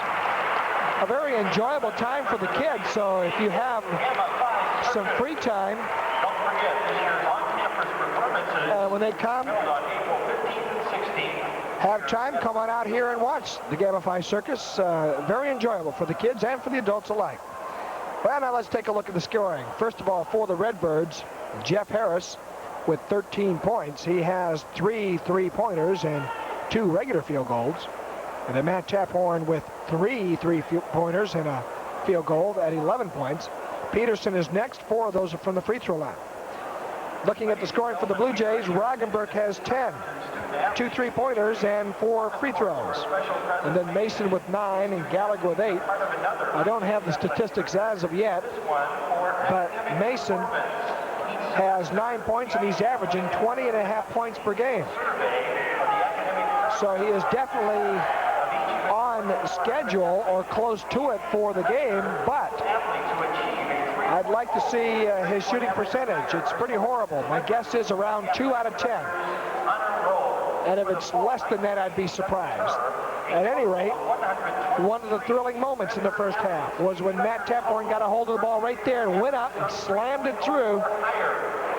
A very enjoyable time for the kids, so if you have some free time, when they come, have time, come on out here and watch the Gamma Phi Circus. Very enjoyable for the kids and for the adults alike. Well, now let's take a look at the scoring. First of all, for the Redbirds, Jeff Harris with 13 points. He has 3 3-pointers and 2 regular field goals. And then Matt Taphorn with 3 3-pointers and a field goal at 11 points. Peterson is next. 4 of those are from the free throw line. Looking at the scoring for the Blue Jays, Roggenberg has 10. 2 3-pointers and 4 free throws. And then Mason with 9 and Gallagher with 8. I don't have the statistics as of yet, but Mason has 9 points and he's averaging 20.5 points per game. So he is definitely on schedule or close to it for the game, but I'd like to see his shooting percentage. It's pretty horrible. My guess is around 2 out of 10. And if it's less than that, I'd be surprised. At any rate, one of the thrilling moments in the first half was when Matt Taphorn got a hold of the ball right there and went up and slammed it through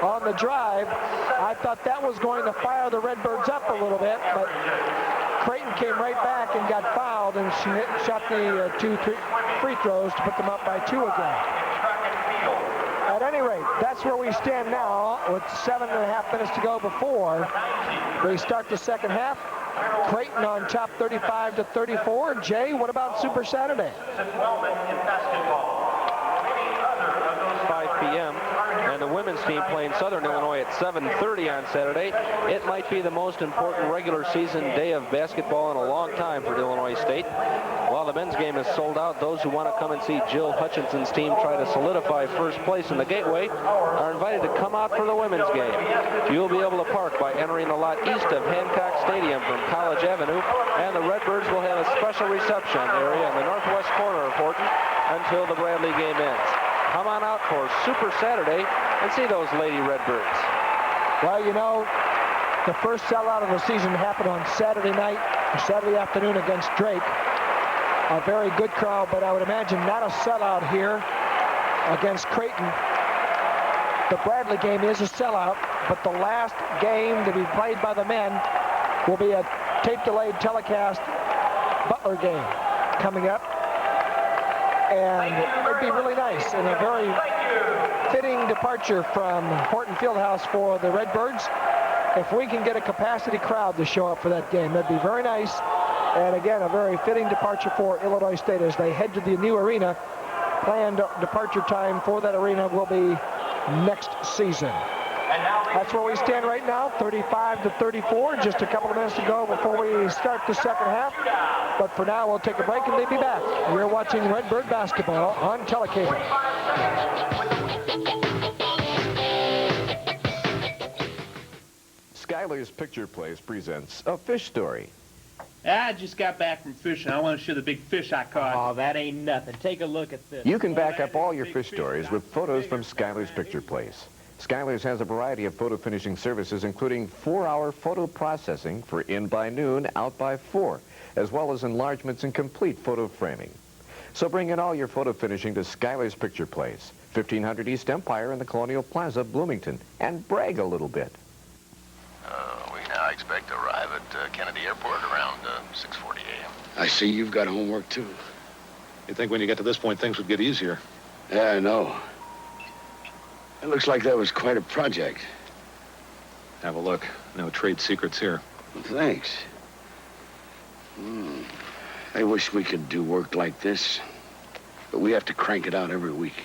on the drive. I thought that was going to fire the Redbirds up a little bit, but Creighton came right back and got fouled and shot the 2 free throws to put them up by 2 again. At any rate, that's where we stand now with 7.5 minutes to go before we start the second half. Creighton on top 35-34. Jay, what about Super Saturday? 5 p.m. and the women's team playing Southern Illinois at 7:30 on Saturday. It might be the most important regular season day of basketball in a long time for Illinois State. While the men's game is sold out, those who want to come and see Jill Hutchinson's team try to solidify first place in the Gateway are invited to come out for the women's game. You'll be able to park by entering the lot east of Hancock Stadium from College Avenue, and the Redbirds will have a special reception area in the northwest corner of Horton until the Bradley game ends. Come on out for Super Saturday and see those Lady Redbirds. Well, you know, the first sellout of the season happened on Saturday night, or Saturday afternoon against Drake. A very good crowd, but I would imagine not a sellout here against Creighton. The Bradley game is a sellout, but the last game to be played by the men will be a tape-delayed telecast Butler game coming up. And it'd be really nice and a very fitting departure from Horton Fieldhouse for the Redbirds. If we can get a capacity crowd to show up for that game, that'd be very nice. And again, a very fitting departure for Illinois State as they head to the new arena. Planned departure time for that arena will be next season. That's where we stand right now, 35-34. Just a couple of minutes to go before we start the second half. But for now, we'll take a break and they'll be back. You're watching Redbird basketball on telecable. Skyler's Picture Place presents A Fish Story. I just got back from fishing. I want to show the big fish I caught. Oh, that ain't nothing. Take a look at this. You can back up all your fish stories with photos from Skyler's Picture Place. Skyler's has a variety of photo finishing services, including 4-hour photo processing for in by noon, out by 4, as well as enlargements and complete photo framing. So bring in all your photo finishing to Skyler's Picture Place, 1500 East Empire in the Colonial Plaza, Bloomington, and brag a little bit. We now expect to arrive at Kennedy Airport around 6:40 a.m. I see you've got homework, too. You'd think when you get to this point, things would get easier. Yeah, I know. It looks like that was quite a project. Have a look. No trade secrets here. Well, thanks. I wish we could do work like this, but we have to crank it out every week.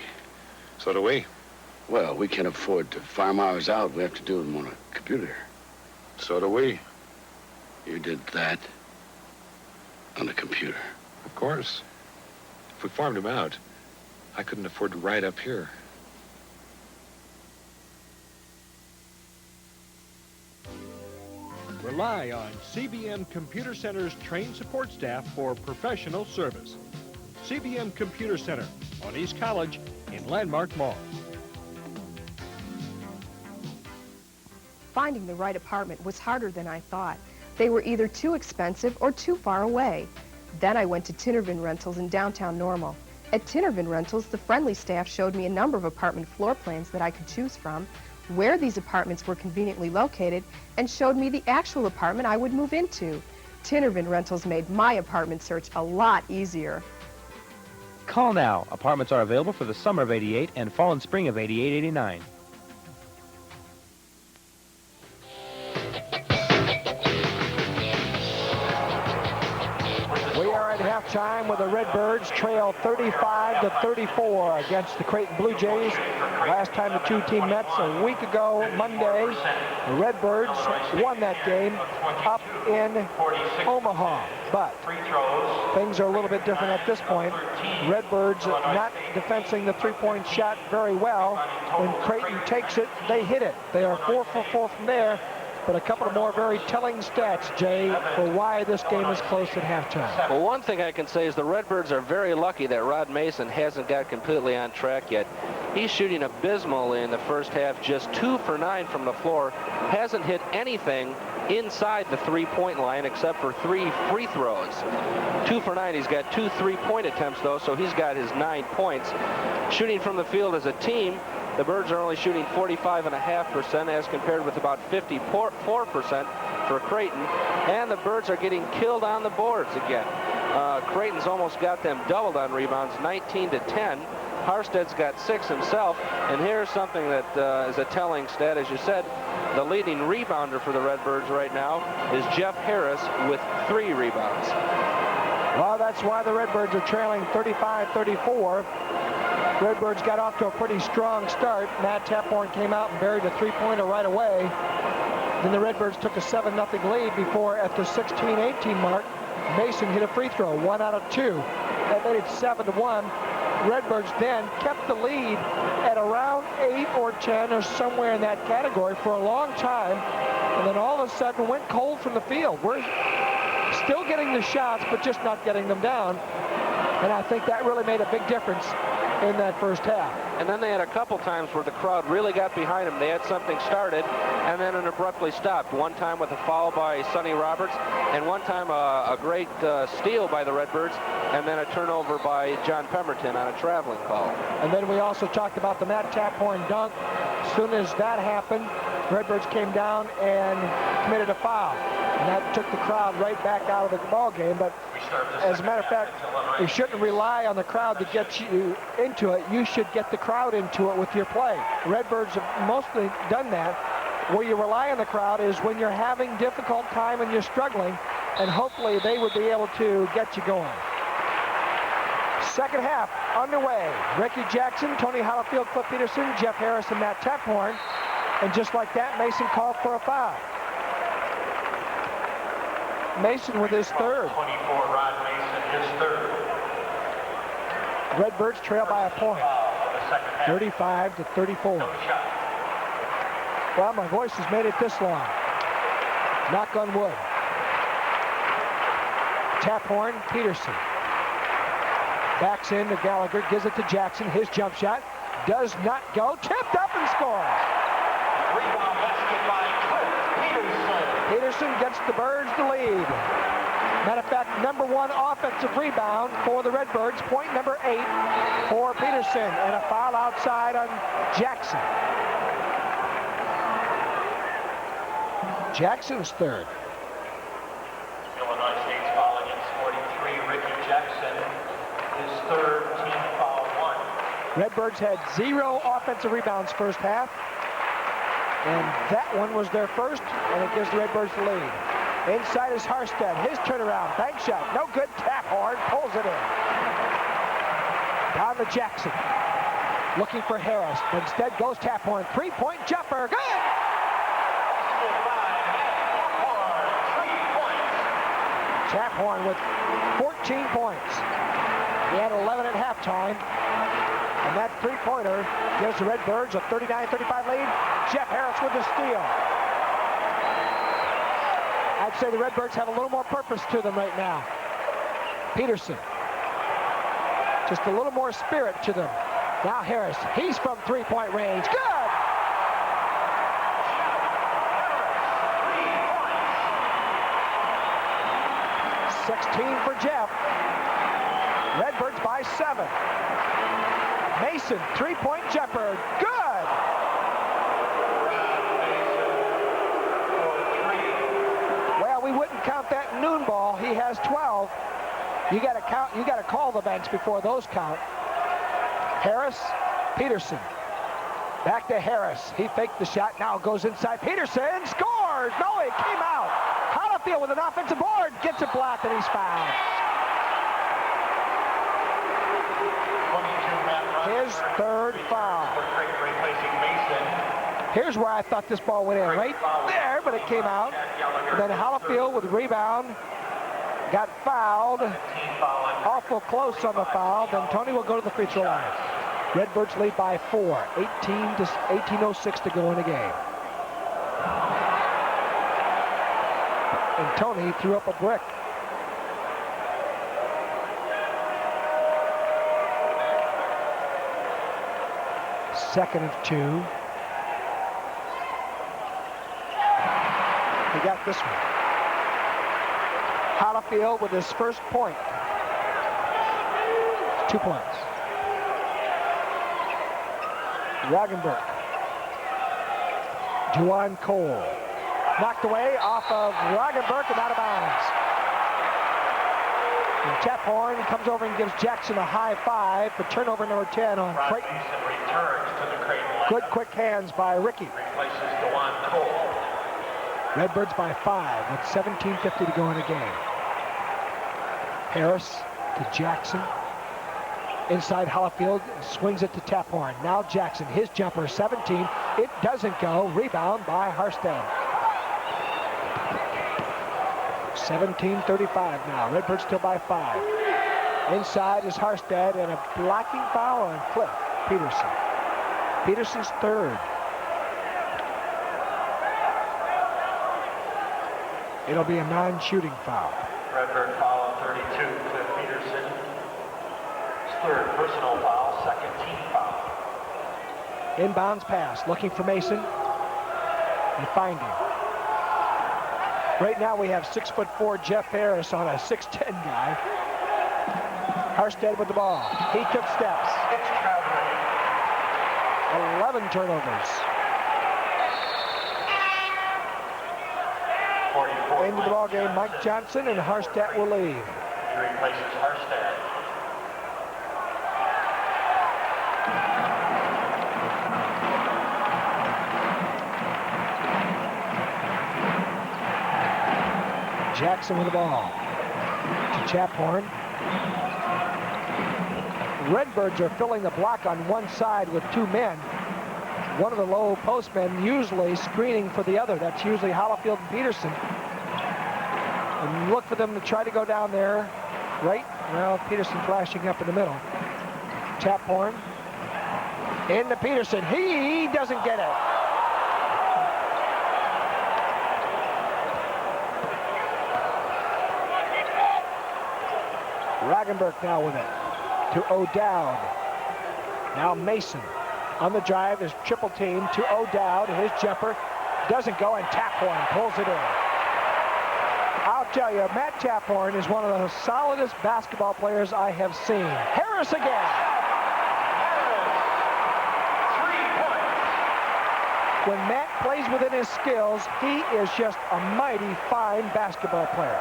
So do we. Well, we can't afford to farm ours out. We have to do them on a computer. So do we. You did that. on the computer? Of course. If we farmed him out, I couldn't afford to ride up here. Rely on CBM Computer Center's trained support staff for professional service. CBM Computer Center on East College in Landmark Mall. Finding the right apartment was harder than I thought. They were either too expensive or too far away. Then I went to Tinervin Rentals in downtown Normal. At Tinervin Rentals, the friendly staff showed me a number of apartment floor plans that I could choose from, where these apartments were conveniently located, and showed me the actual apartment I would move into. Tinervin Rentals made my apartment search a lot easier. Call now. Apartments are available for the summer of '88 and fall and spring of '88-'89. We are at halftime with the Redbirds trail 35-34 against the Creighton Blue Jays. Last time the two teams met a week ago, Monday, the Redbirds won that game up in Omaha. But things are a little bit different at this point. Redbirds not defending the three-point shot very well. When Creighton takes it, they hit it. They are 4 for 4 from there. But a couple of more very telling stats, Jay, for why this game is close at halftime. Well, one thing I can say is the Redbirds are very lucky that Rod Mason hasn't got completely on track yet. He's shooting abysmally in the first half, just 2 for 9 from the floor. Hasn't hit anything inside the three-point line except for 3 free throws. 2 for 9. He's got 2 3-point attempts, though, so he's got his 9 points. Shooting from the field as a team, the Birds are only shooting 45.5% as compared with about 54% for Creighton. And the Birds are getting killed on the boards again. Creighton's almost got them doubled on rebounds, 19-10. Harstead's got 6 himself. And here's something that is a telling stat. As you said, the leading rebounder for the Redbirds right now is Jeff Harris with 3 rebounds. Well, that's why the Redbirds are trailing 35-34. Redbirds got off to a pretty strong start. Matt Taphorn came out and buried a three-pointer right away. Then the Redbirds took a 7-0 lead before, at the 16-18 mark, Mason hit a free throw, 1 out of 2. That made it 7-1. Redbirds then kept the lead at around 8 or 10 or somewhere in that category for a long time, and then all of a sudden went cold from the field. We're still getting the shots, but just not getting them down. And I think that really made a big difference in that first half. And then they had a couple times where the crowd really got behind them. They had something started, and then it abruptly stopped. One time with a foul by Sonny Roberts, and one time a great steal by the Redbirds, and then a turnover by John Pemberton on a traveling call. And then we also talked about the Matt Taphorn dunk. As soon as that happened, Redbirds came down and committed a foul. And that took the crowd right back out of the ball game. But as a matter of fact, you shouldn't rely on the crowd to get you into it. You should get the crowd into it with your play. Redbirds have mostly done that. Where you rely on the crowd is when you're having difficult time and you're struggling, and hopefully they would be able to get you going. Second half underway. Ricky Jackson, Tony Hollifield, Cliff Peterson, Jeff Harris, and Matt Taphorn. And just like that, Mason called for a foul. Mason with his third. 24, Rod Mason, his third. Redbirds trail by a point, 35-34. Well, my voice has made it this long. Knock on wood. Taphorn, Peterson. Backs in to Gallagher, gives it to Jackson. His jump shot does not go. Tipped up and scores. Rebound basket by Cliff Peterson. Peterson gets the Birds the lead. Matter of fact, number 1 offensive rebound for the Redbirds. Point number 8 for Peterson. And a foul outside on Jackson. Jackson's third. Illinois State's foul against 43, Ricky Jackson. His third, team foul 1. Redbirds had 0 offensive rebounds first half. And that one was their first, and it gives the Redbirds the lead. Inside is Harstead. His turnaround. Bank shot. No good. Taphorn pulls it in. Down to Jackson. Looking for Harris. But instead goes Taphorn. Three-point jumper. Good! Taphorn with 14 points. He had 11 at halftime. And that three-pointer gives the Redbirds a 39-35 lead. Jeff Harris with the steal. I'd say the Redbirds have a little more purpose to them right now. Peterson. Just a little more spirit to them. Now Harris, he's from three-point range. Good! For Jeff. Redbirds by 7. Mason, three-point jumper. Good! Well, we wouldn't count that noon ball. He has 12. You got to count. You got to call the bench before those count. Harris, Peterson. Back to Harris. He faked the shot. Now goes inside. Peterson scores. No, it came out. Hollifield with an offensive board. Gets it blocked, and he's fouled. His third foul. Here's where I thought this ball went in. Right there, but it came out. And then Hollifield with the rebound. Got fouled. Awful close on the foul. Then Tony will go to the free throw line. Redbirds lead by 4. 18:06 to go in the game. And Tony threw up a brick. Second of 2. He got this one. Hollifield with his first point. 2 points. Roggenberg. Juwan Cole. Knocked away off of Roggenberg and out of bounds. And Taphorn comes over and gives Jackson a high five for turnover number 10 on Creighton. Good quick hands by Ricky. Redbirds by 5 with 17:50 to go in the game. Harris to Jackson. Inside Hollifield, swings it to Taphorn. Now Jackson, his jumper, 17. It doesn't go. Rebound by Harstead. 17:35 now. Redbirds still by 5. Inside is Harstead, and a blocking foul on Cliff Peterson. Peterson's third. It'll be a non-shooting foul. Redbird foul on 32, Cliff Peterson. His third personal foul, second team foul. Inbounds pass, looking for Mason. And find him. Right now we have 6'4" Jeff Harris on a 6'10" guy. Harstead with the ball. He took steps. 11 turnovers. Into the ball game, Mike Johnson, and Harstead will leave. He replaces Harstead. Jackson with the ball to Taphorn. Redbirds are filling the block on one side with 2 men. One of the low post men usually screening for the other. That's usually Hollifield and Peterson. And look for them to try to go down there. Right? Well, Peterson flashing up in the middle. Taphorn. Into Peterson. He doesn't get it. Roggenberg now with it to O'Dowd. Now Mason on the drive is triple team to O'Dowd. His jumper doesn't go, and Taphorn pulls it in. I'll tell you, Matt Taphorn is one of the solidest basketball players I have seen. Harris again. When Matt plays within his skills, he is just a mighty fine basketball player.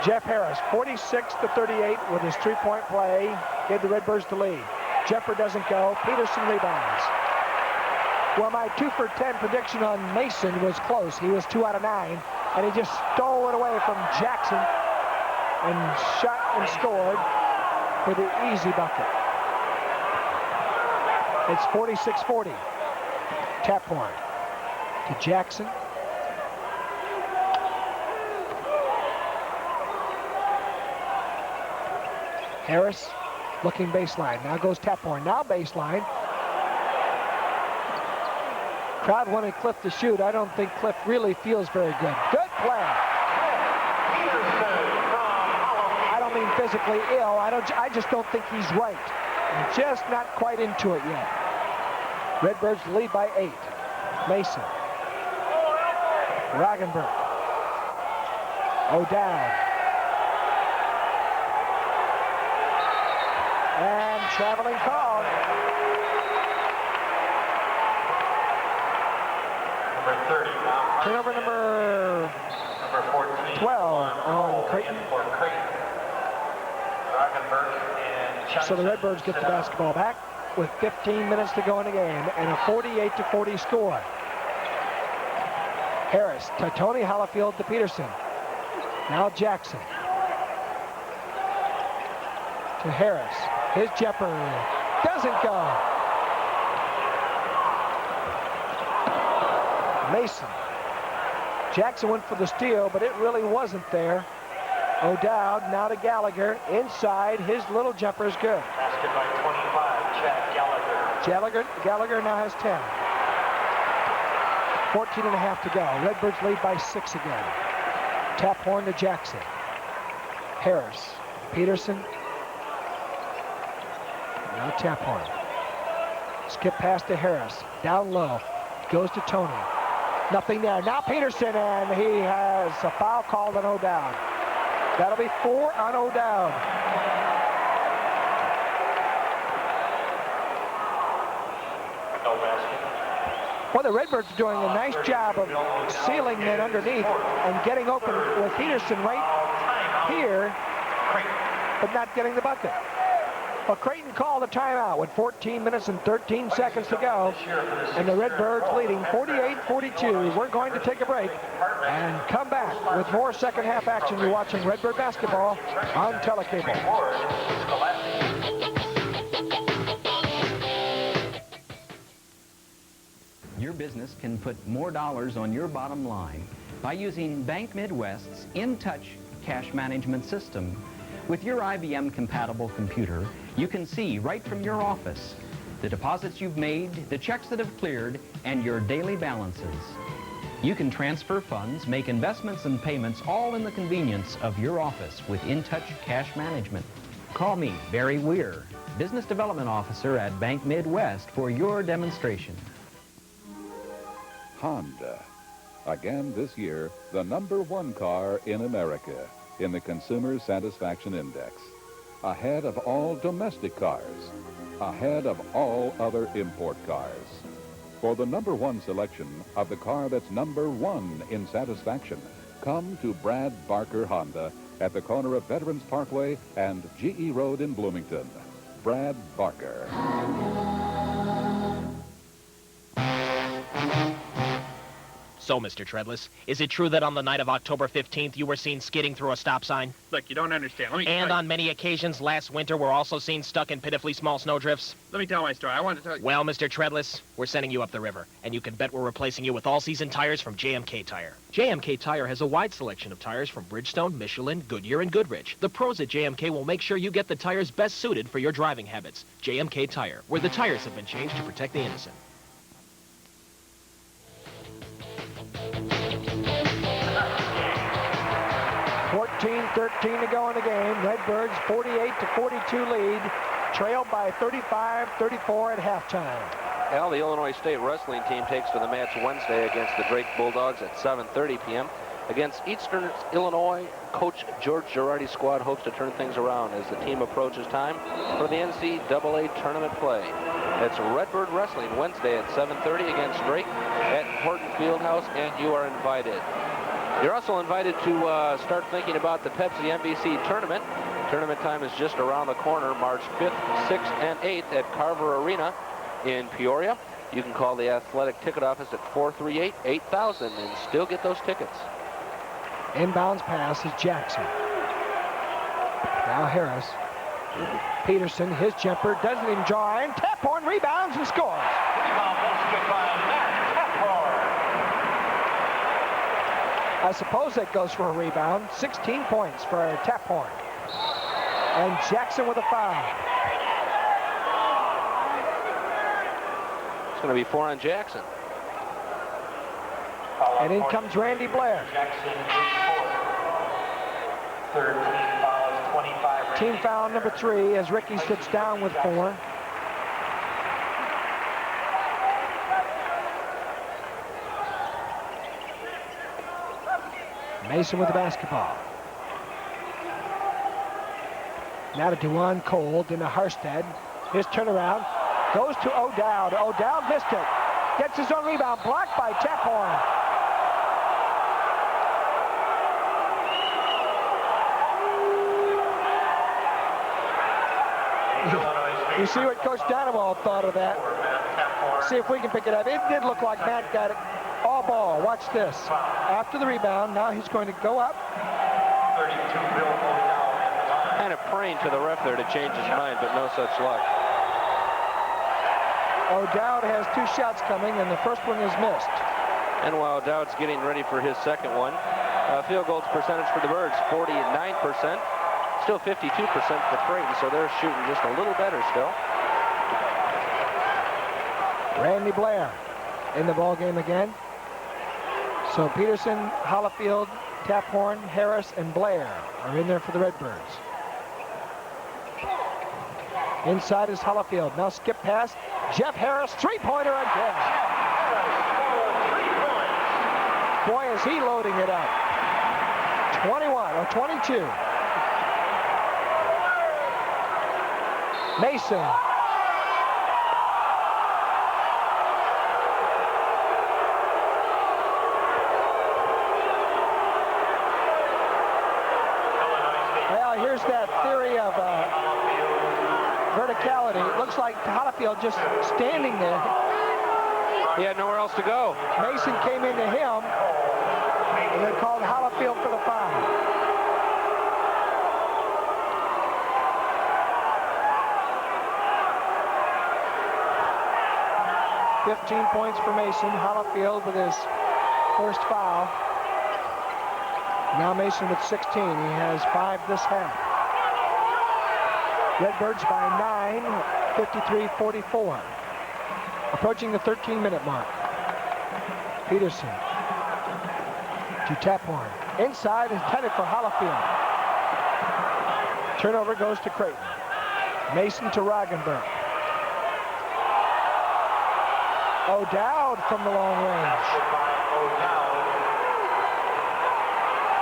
Jeff Harris, 46-38 with his three-point play, gave the Redbirds the lead. Jumper doesn't go. Peterson rebounds. Well, my 2 for 10 prediction on Mason was close. He was 2 out of 9, and he just stole it away from Jackson and shot and scored for the easy bucket. It's 46-40. Taphorn to Jackson. Harris looking baseline. Now goes Taphorn. Now baseline. Crowd wanted Cliff to shoot. I don't think Cliff really feels very good. Good play. I don't mean physically ill. I just don't think he's right. I'm just not quite into it yet. Redbirds lead by 8. Mason. Roggenberg. O'Dowd. And traveling call. Number 30. Turnover number 14. 12 on Creighton. For Creighton. Roggenberg and So the Redbirds get the basketball back with 15 minutes to go in the game and a 48-40 score. Harris to Tony Hollifield to Peterson. Now Jackson. To Harris. His jumper doesn't go. Mason. Jackson went for the steal, but it really wasn't there. O'Dowd now to Gallagher. Inside, his little jumper is good. basket by 25, Chad Gallagher. Gallagher now has 10. 14 and a half to go. Redbirds lead by 6 again. Taphorn to Jackson. Harris. Peterson. Now Taphorn. Skip pass to Harris. Down low. Goes to Tony. Nothing there. Now Peterson, and he has a foul called on O'Dowd. That'll be 4 on O'Dowd. No basket. Well, the Redbirds are doing a nice job of sealing men underneath and getting open with Peterson right here, but not getting the bucket. Well, Creighton called a timeout with 14 minutes and 13 seconds to go, and the Redbirds leading 48-42. We're going to take a break and come back with more second half action. You're watching Redbird basketball on Telecable. Your business can put more dollars on your bottom line by using Bank Midwest's InTouch cash management system. With your IBM-compatible computer, you can see right from your office the deposits you've made, the checks that have cleared, and your daily balances. You can transfer funds, make investments and payments, all in the convenience of your office with InTouch Cash Management. Call me, Barry Weir, Business Development Officer at Bank Midwest, for your demonstration. Honda. Again this year, the #1 car in America in the Consumer Satisfaction Index. Ahead of all domestic cars. Ahead of all other import cars. For the #1 selection of the car that's #1 in satisfaction, come to Brad Barker Honda at the corner of Veterans Parkway and GE Road in Bloomington. Brad Barker. So, Mr. Treadless, is it true that on the night of October 15th you were seen skidding through a stop sign? Look, you don't understand. And on many occasions last winter were also seen stuck in pitifully small snowdrifts? Let me tell my story. I want to tell you. Well, Mr. Treadless, we're sending you up the river, and you can bet we're replacing you with all-season tires from JMK Tire. JMK Tire has a wide selection of tires from Bridgestone, Michelin, Goodyear, and Goodrich. The pros at JMK will make sure you get the tires best suited for your driving habits. JMK Tire, where the tires have been changed to protect the innocent. 14-13 to go in the game. Redbirds 48-42 lead, trailed by 35-34 at halftime. Well, the Illinois State wrestling team takes to the match Wednesday against the Drake Bulldogs at 7:30 p.m. Against Eastern Illinois, Coach George Girardi's squad hopes to turn things around as the team approaches time for the NCAA tournament play. It's Redbird Wrestling Wednesday at 7:30 against Drake at Horton Fieldhouse, and you are invited. You're also invited to start thinking about the Pepsi MVC tournament. Tournament time is just around the corner, March 5th, 6th, and 8th at Carver Arena in Peoria. You can call the athletic ticket office at 438-8000 and still get those tickets. Inbounds pass is Jackson. Now Harris. Peterson, his jumper, doesn't even draw in. Taphorn rebounds and scores. Rebound basket by Matt Taphorn. I suppose that goes for a rebound. 16 points for Taphorn. And Jackson with a foul. It's going to be 4 on Jackson. And in comes Randy Blair. Jackson, 4. 13 fouls, 25. Team foul number 3 as Ricky sits down with 4. Mason with the basketball. Now to Dewan Cole, then to Harstead. His turnaround goes to O'Dowd. O'Dowd missed it. Gets his own rebound, blocked by Taphorn. You see what Coach Donovan thought of that. See if we can pick it up. It did look like Matt got it all ball. Watch this. After the rebound, now he's going to go up. Kind of praying to the ref there to change his mind, but no such luck. O'Dowd has 2 shots coming, and the first one is missed. And while O'Dowd's getting ready for his second one, field goals percentage for the Birds, 49%. Still 52% for Creighton, so they're shooting just a little better still. Randy Blair in the ball game again. So Peterson, Hollifield, Taphorn, Harris, and Blair are in there for the Redbirds. Inside is Hollifield. Now skip pass. Jeff Harris, three-pointer again. Boy, is he loading it up. 21 or 22. Mason. Well, here's that theory of verticality. It looks like Hollifield just standing there. He had nowhere else to go. Mason came into him, and they called Hollifield for the foul. 15 points for Mason. Hollifield with his first foul. Now Mason with 16. He has 5 this half. Redbirds by 9, 53-44. Approaching the 13-minute mark. Peterson to Taphorn. Inside is headed for Hollifield. Turnover goes to Creighton. Mason to Roggenberg. O'Dowd from the long range.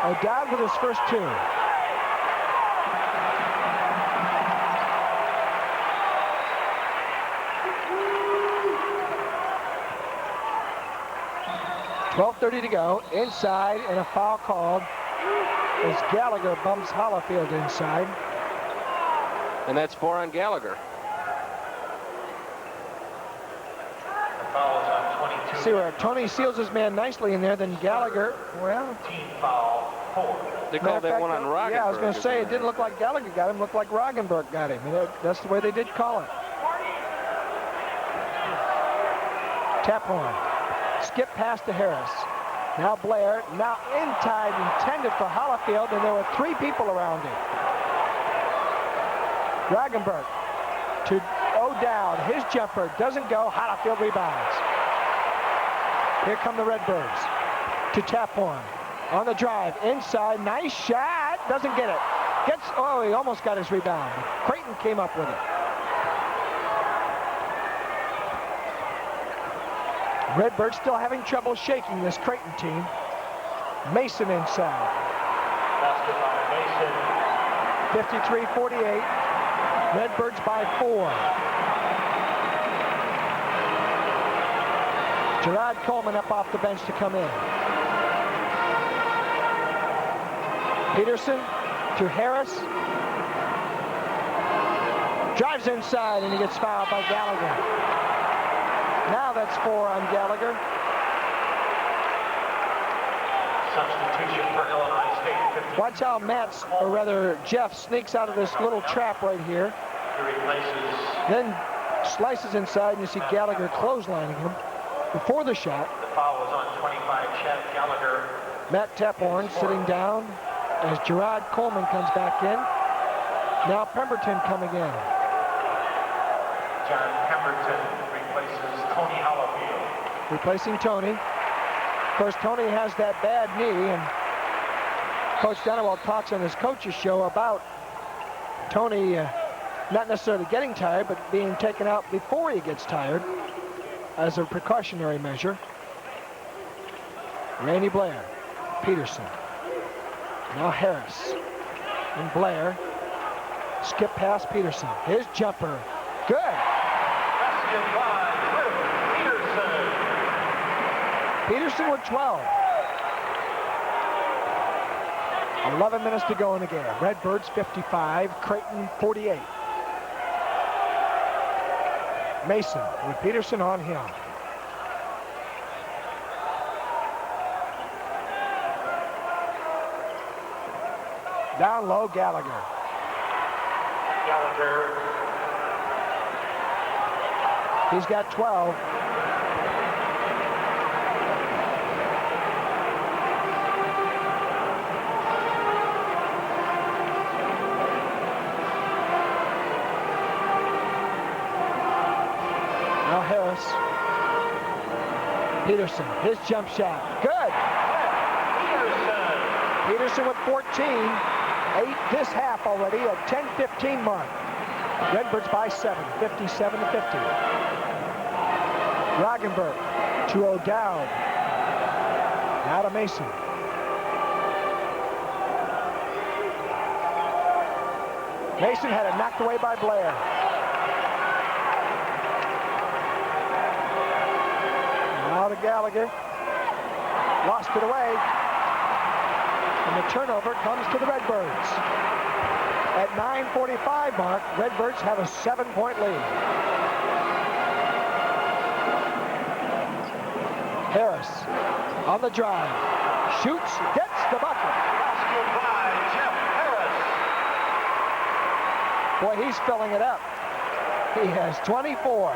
O'Dowd with his first 2. .12:30 to go. Inside, and a foul called as Gallagher bumps Hollifield inside. And that's 4 on Gallagher. See where Tony seals his man nicely in there, then Gallagher, well. Team foul 4. They called that one on Roggenberg. Yeah, I was going to say, it didn't look like Gallagher got him, it looked like Roggenberg got him. And that's the way they did call it. Taphorn. Skip pass to Harris. Now Blair, now inside, intended for Hollifield, and there were 3 people around him. Roggenberg to O'Dowd. His jumper doesn't go. Hollifield rebounds. Here come the Redbirds to Taphorn on the drive. Inside, nice shot. Doesn't get it. Oh, he almost got his rebound. Creighton came up with it. Redbirds still having trouble shaking this Creighton team. Mason inside. Basket by Mason. 53-48. Redbirds by 4. Gerard Coleman up off the bench to come in. Peterson to Harris. Drives inside, and he gets fouled by Gallagher. Now that's 4 on Gallagher. Substitution for Illinois State. Watch how or rather Jeff, sneaks out of this little trap right here. He replaces. Then slices inside, and you see Gallagher clotheslining him before the shot. The foul was on 25, Chad Gallagher. Matt Taphorn sitting down as Gerard Coleman comes back in. Now Pemberton coming in. John Pemberton replaces Tony Hollifield. Replacing Tony. Of course, Tony has that bad knee, and Coach Dunawalt talks on his coach's show about Tony not necessarily getting tired, but being taken out before he gets tired as a precautionary measure. Randy Blair, Peterson. Now Harris and Blair. Skip past Peterson. His jumper. Good. Basket by Cliff Peterson. Peterson with 12. 11 minutes to go in the game. Redbirds 55, Creighton 48. Mason with Peterson on him. Down low, Gallagher. Gallagher. He's got 12. Now Harris. Peterson, his jump shot. Good. Peterson with 14. 8 this half already at 10-15 mark. Redbirds by 7, 57 to 50. Roggenberg to O'Dowd. Now to Mason. Mason had it knocked away by Blair. Now to Gallagher. Lost it away. And the turnover comes to the Redbirds. At 9:45 mark, Redbirds have a 7-point lead. Harris on the drive. Shoots, gets the bucket. Basket by Jeff Harris. Boy, he's filling it up. He has 24.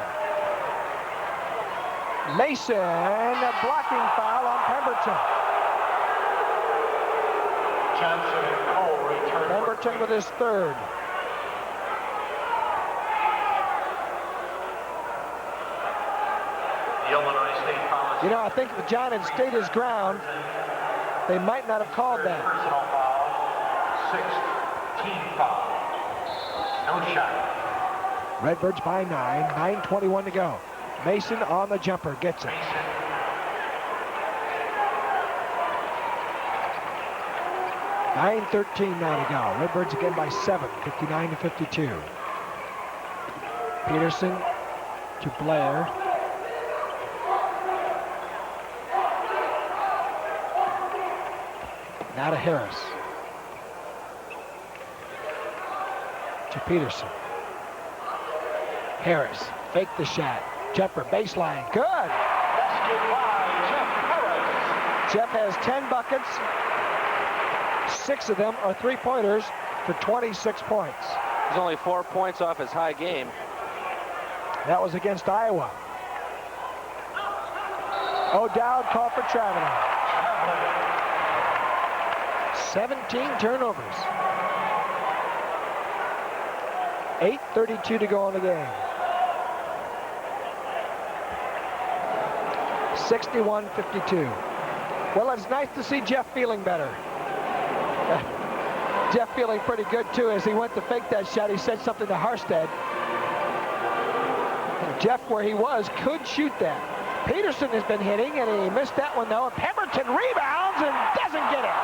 Mason, a blocking foul on Pemberton. Johnson and Cole return. Pemberton with his third. The Illinois State policy. You know, I think if John had stayed his ground, they might not have called that. Personal foul. 6th team foul. No shot. Redbirds by 9. 9:21 to go. Mason on the jumper. Gets it. 9:13 now to go. Redbirds again by 7. 59 to 52. Peterson to Blair. Now to Harris. To Peterson. Harris, fake the shot. Jumper, baseline, good. Basket by Jeff Harris. Jeff has 10 buckets. 6 of them are three-pointers for 26 points. He's only 4 points off his high game. That was against Iowa. O'Dowd called for traveling. 17 turnovers. 8:32 to go in the game. 61-52. Well, it's nice to see Jeff feeling better. Jeff feeling pretty good, too, as he went to fake that shot. He said something to Harstead. Jeff, where he was, could shoot that. Peterson has been hitting, and he missed that one, though. And Pemberton rebounds and doesn't get it.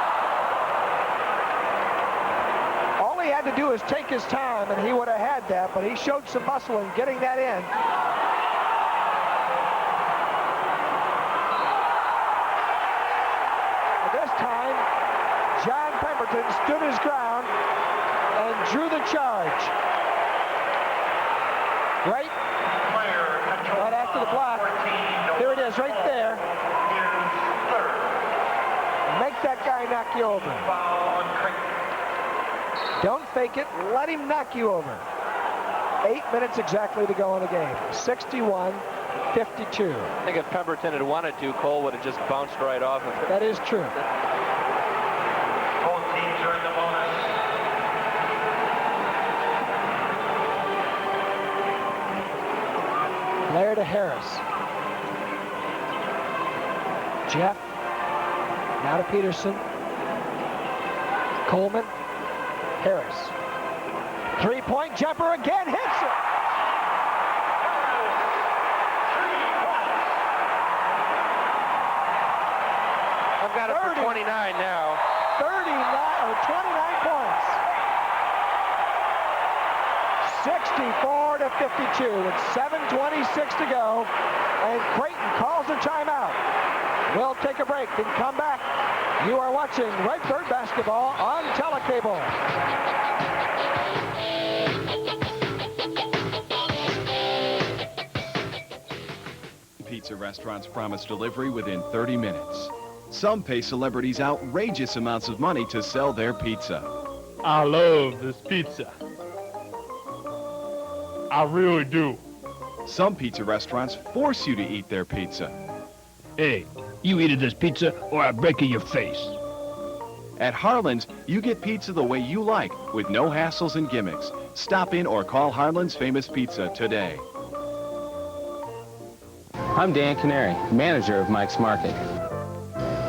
All he had to do is take his time, and he would have had that, but he showed some muscle in getting that in. This time, John Pemberton stood his ground and drew the charge. Right after the block. Here it is, right there. Make that guy knock you over. Don't fake it. Let him knock you over. 8 minutes exactly to go in the game. 61-52. I think if Pemberton had wanted to, Cole would have just bounced right off of it. That is true. Both teams are in the bonus. Blair to Harris. Jeff. Now to Peterson. Coleman. Harris. Three-point jumper again. Hits it. I've got it for 29 now. 29 points. 64 to 52 with 7:26 to go, and Creighton calls a timeout. We'll take a break and come back. You are watching Redbird basketball on Telecable. Pizza restaurants promise delivery within 30 minutes. Some pay celebrities outrageous amounts of money to sell their pizza. I love this pizza. I really do. Some pizza restaurants force you to eat their pizza. Hey, you eat this pizza or I break in your face. At Harlan's, you get pizza the way you like, with no hassles and gimmicks. Stop in or call Harlan's Famous Pizza today. I'm Dan Canary, manager of Mike's Market.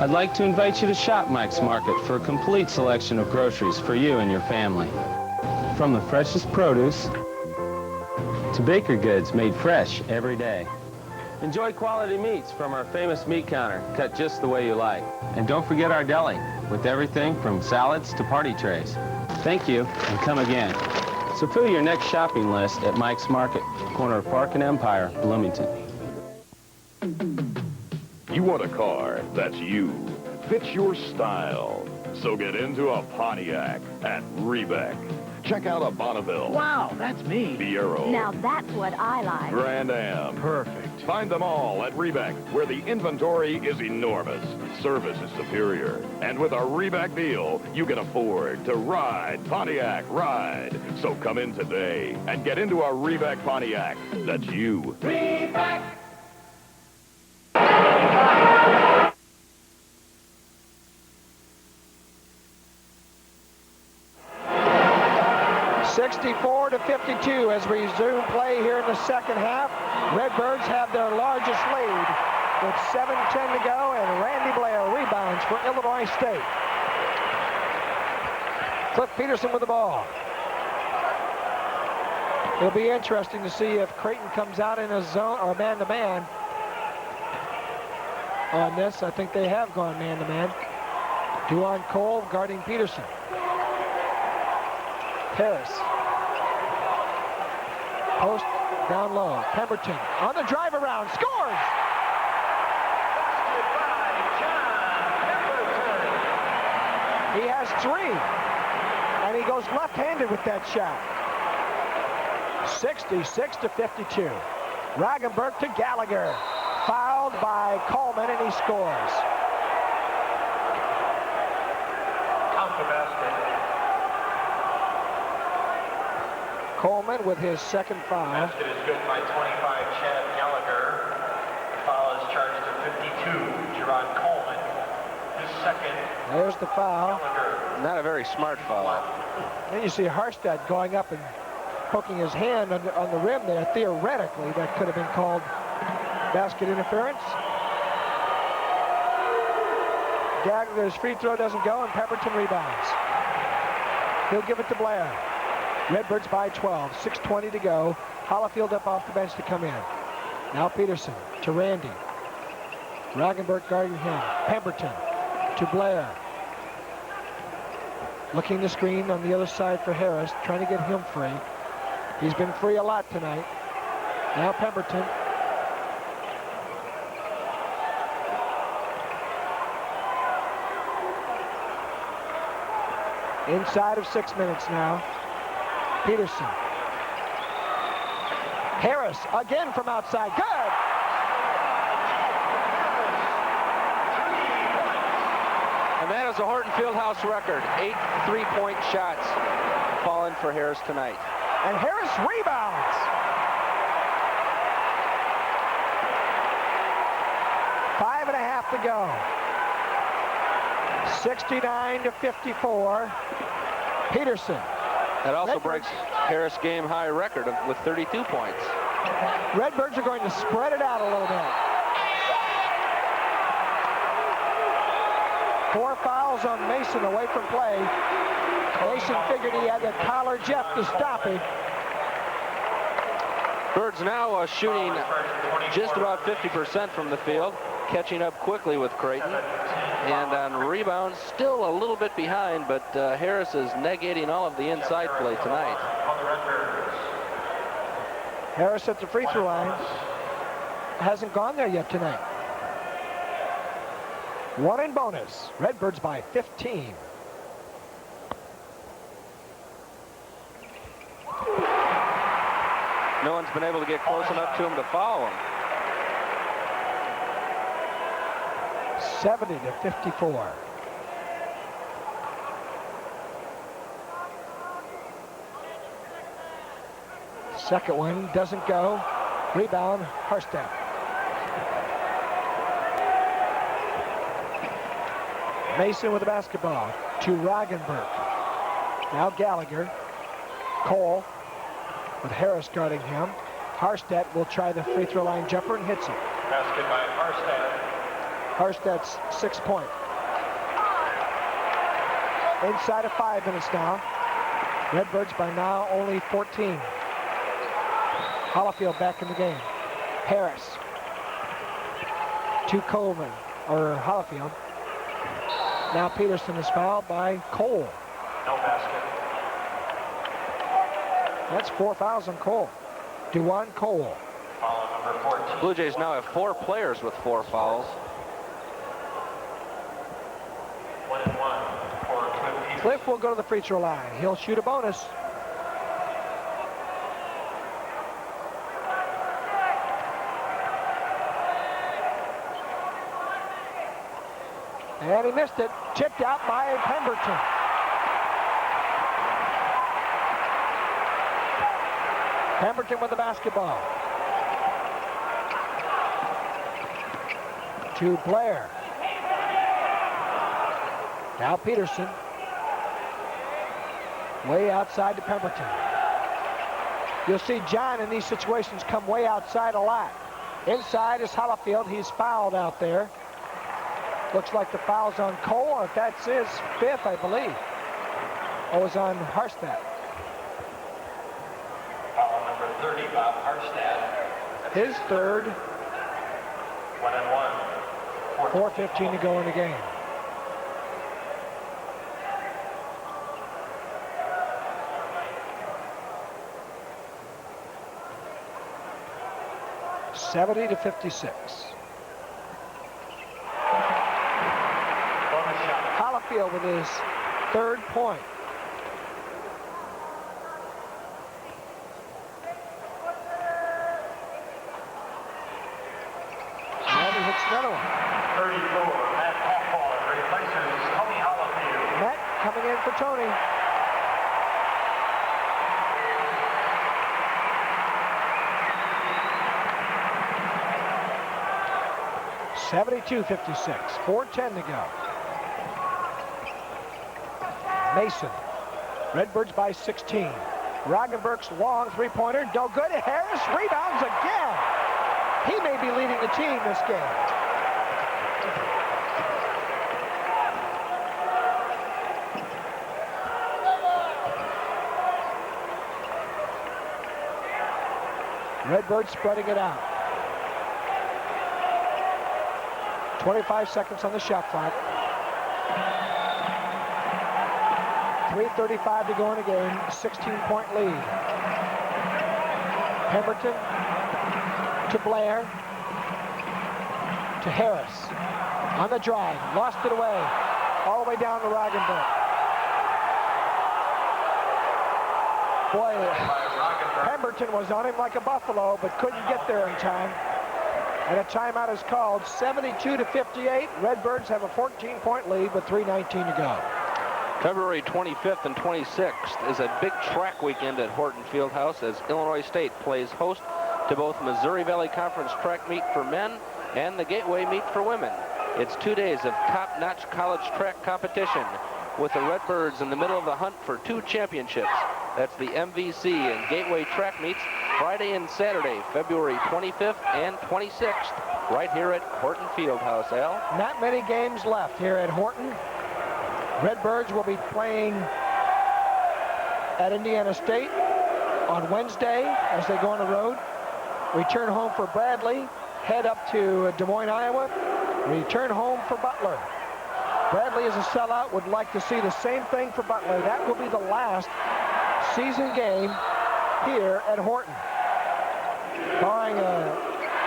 I'd like to invite you to shop Mike's Market for a complete selection of groceries for you and your family. From the freshest produce to baker goods made fresh every day. Enjoy quality meats from our famous meat counter, cut just the way you like. And don't forget our deli, with everything from salads to party trays. Thank you, and come again. So fill your next shopping list at Mike's Market, corner of Park and Empire, Bloomington. You want a car that's you, fits your style. So get into a Pontiac at Rebec. Check out a Bonneville. Wow, that's me. Fiero. Now that's what I like. Grand Am. Perfect. Find them all at Rebec, where the inventory is enormous. Service is superior. And with a Rebec deal, you can afford to ride Pontiac Ride. So come in today and get into a Rebec Pontiac. That's you. Rebec. 64 to 52 as we resume play here in the second half. Redbirds have their largest lead with 7:10 to go, and Randy Blair rebounds for Illinois State. Cliff Peterson with the ball. It'll be interesting to see if Creighton comes out in a zone or man-to-man on this. I think they have gone man-to-man. Duan Cole guarding Peterson. Harris. Post down low. Pemberton on the drive around. Scores! He has 3. And he goes left-handed with that shot. 66 to 52. Ragenberg to Gallagher. Fouled by Coleman, and he scores. Count the basket. Coleman with his second foul. Basket is good by 25, Chad Gallagher. Foul is charged to 52, Gerard Coleman. His second. There's the foul. Gallagher. Not a very smart foul. Then you see Harstad going up and poking his hand on the rim there. Theoretically, that could have been called basket interference. Gallagher's free throw doesn't go, and Pemberton rebounds. He'll give it to Blair. Redbirds by 12, 6:20 to go. Hollifield up off the bench to come in. Now Peterson to Randy. Ragenberg guarding him. Pemberton to Blair. Looking the screen on the other side for Harris, trying to get him free. He's been free a lot tonight. Now Pemberton. Inside of 6 minutes now. Peterson. Harris again from outside. Good! And that is a Horton Fieldhouse record. 8 3-point shots falling for Harris tonight. And Harris rebounds. Five and a half to go. 69 to 54. Peterson. That also breaks Harris' game high record with 32 points. Redbirds are going to spread it out a little bit. 4 fouls on Mason away from play. Mason figured he had to collar Jeff to stop him. Birds now shooting just about 50% from the field, catching up quickly with Creighton. And on rebounds, still a little bit behind, but Harris is negating all of the inside play tonight. Harris at the free throw line. Hasn't gone there yet tonight. 1 in bonus. Redbirds by 15. No one's been able to get close enough to him to foul him. 70-54. Second one doesn't go. Rebound, Harstad. Mason with the basketball to Roggenberg. Now Gallagher. Cole with Harris guarding him. Harstad will try the free throw line jumper and hits it. Basket by Harstad. Harstad's 6-point. Inside of 5 minutes now. Redbirds by now only 14. Hollifield back in the game. Harris to Coleman, or Hollifield. Now Peterson is fouled by Cole. No basket. That's 4 fouls on Cole. Dewan Cole. Foul number 14. Blue Jays now have 4 players with 4 fouls. 1 and 1 for Cliff. Cliff will go to the free throw line. He'll shoot a bonus. And he missed it. Tipped out by Pemberton. Pemberton with the basketball. To Blair. Now Peterson. Way outside to Pemberton. You'll see John in these situations come way outside a lot. Inside is Hollifield. He's fouled out there. Looks like the foul's on Cole, or if that's his 5th, I believe. Oh, it's on Harstad. Foul number 30, Bob Harstad. His 3rd. 1 and 1. 4:15 to go in the game. (70-56). Hollifield with his 3rd point. And he hits another one. 34, Matt Hoffman replaces Tony Hollifield. Matt coming in for Tony. (72-56). 4:10 to go. Mason. Redbirds by 16. Roggenberg's long 3-pointer. No good. Harris rebounds again. He may be leading the team this game. Redbirds spreading it out. 25 seconds on the shot clock. 3:35 to go in the game. 16-point lead. Pemberton to Blair to Harris on the drive. Lost it away. All the way down to Roggenberg. Boy, Pemberton was on him like a buffalo, but couldn't get there in time. And a timeout is called. 72-58. Redbirds have a 14-point lead with 3:19 to go. February 25th and 26th is a big track weekend at Horton Fieldhouse as Illinois State plays host to both Missouri Valley Conference track meet for men and the Gateway meet for women. It's 2 days of top-notch college track competition with the Redbirds in the middle of the hunt for 2 championships. That's the MVC and Gateway track meets Friday and Saturday, February 25th and 26th, right here at Horton Fieldhouse, Al. Not many games left here at Horton. Redbirds will be playing at Indiana State on Wednesday as they go on the road. Return home for Bradley, head up to Des Moines, Iowa, return home for Butler. Bradley is a sellout, would like to see the same thing for Butler. That will be the last season game here at Horton. Barring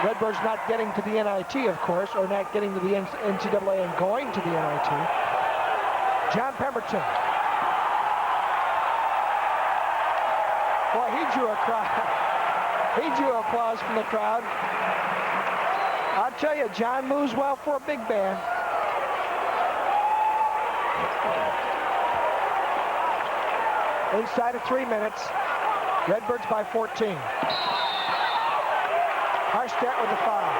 Redbirds not getting to the NIT, of course, or not getting to the NCAA and going to the NIT. John Pemberton. Boy, he drew a crowd. He drew applause from the crowd. I'll tell you, John moves well for a big band. Inside of 3 minutes, Redbirds by 14. Harstedt with the foul.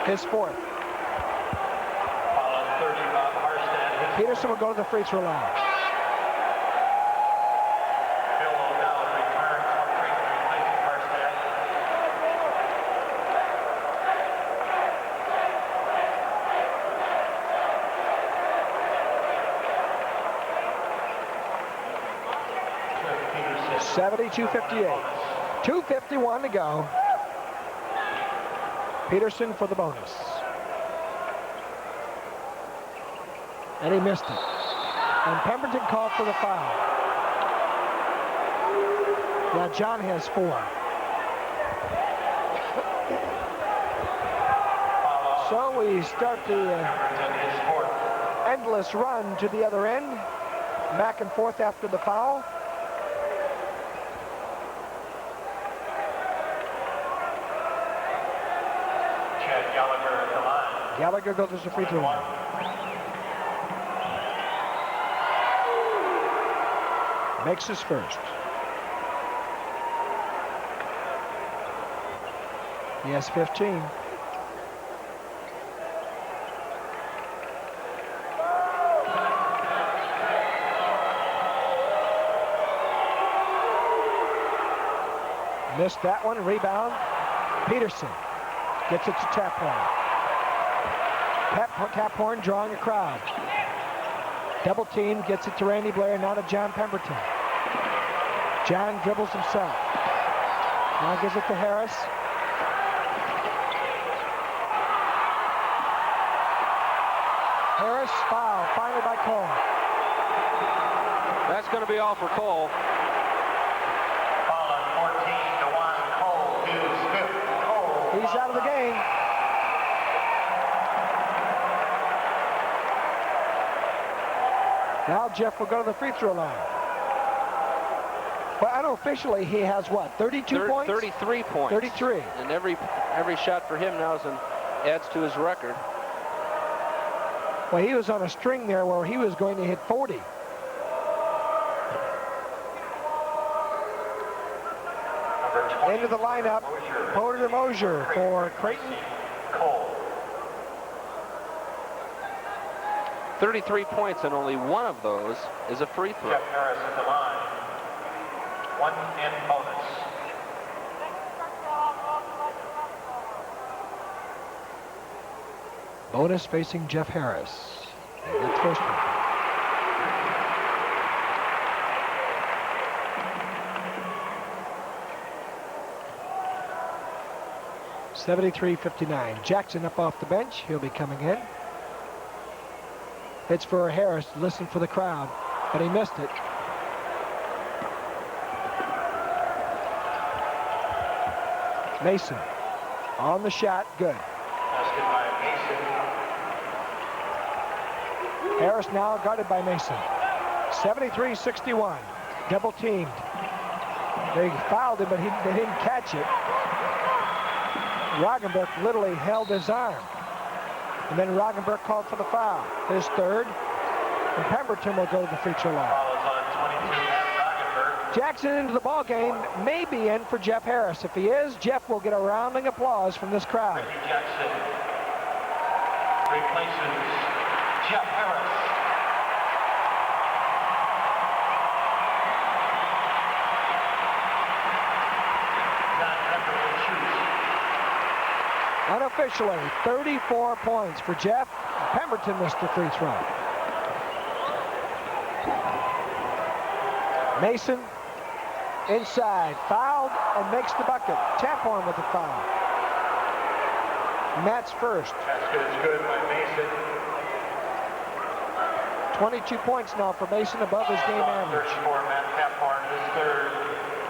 His fourth. Peterson will go to the free throw line. (72-58). 2:51 to go. Peterson for the bonus. And he missed it. And Pemberton called for the foul. Now John has 4. So we start the endless run to the other end. Back and forth after the foul. Gallagher goes to the free throw line. Makes his first. He has 15. Missed that one. Rebound. Peterson gets it to Taphorn. Taphorn drawing a crowd. Double team, gets it to Randy Blair, now to John Pemberton. John dribbles himself. Now gives it to Harris. Harris, foul, finally by Cole. That's going to be all for Cole. Foul on 14 to 1. Cole, his fifth. Cole. He's out of the game. Now Jeff will go to the free throw line. Well, unofficially, he has what, 32 points? 33 points. 33. And every shot for him now adds to his record. Well, he was on a string there where he was going to hit 40. Into the lineup, Porter Mosier for Creighton. Cole. 33 points, and only one of those is a free throw. Jeff Harris at the line. 1 in bonus. Bonus facing Jeff Harris. That's first one. (73-59). Jackson up off the bench. He'll be coming in. It's for Harris. Listen for the crowd, but he missed it. Mason on the shot. Good. Basket by Mason. Harris now guarded by Mason. 73-61. Double teamed. They fouled him, but they didn't catch it. Roggenberg literally held his arm. And then Roggenberg called for the foul. His third. And Pemberton will go to the free throw line. Jackson into the ball game, may be in for Jeff Harris. If he is, Jeff will get a rounding applause from this crowd. Ricky Jackson replaces Jeff Harris. officially 34 points for Jeff. Pemberton missed the free throw. Mason inside, fouled and makes the bucket. Taphorn with the foul. Matt's first. Basket is good by Mason. 22 points now for Mason, above his game average. 34, Matt Taphorn, his third.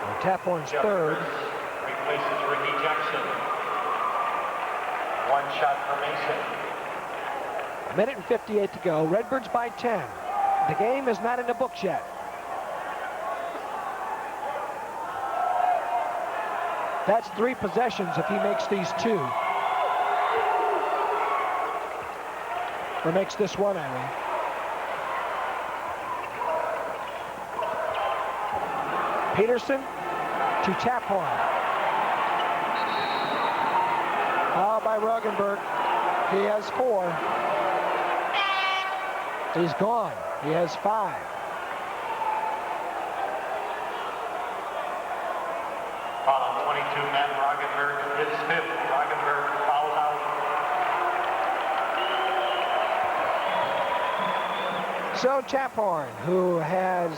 And Taphorn's third. Replaces Ricky Jackson. One shot for Mason. A minute and 58 to go. Redbirds by 10. The game is not in the books yet. That's 3 possessions if he makes these 2. Or makes this one, I mean. Peterson to Taphorn. Foul by Roggenberg. He has 4. He's gone. He has 5. Foul on 22, Matt Roggenberg, his 5th. Roggenberg fouls out. So Taphorn, who has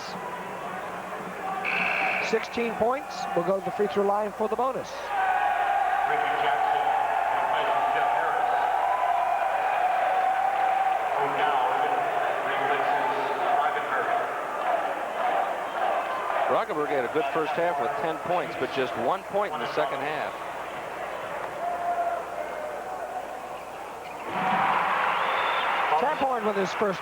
16 points, will go to the free throw line for the bonus. Ricky Jackson replaces Jeff Harris, who now replaces Roggenberg. Roggenberg had a good first half with 10 points, but just 1 point in the second half. Taphorn with his first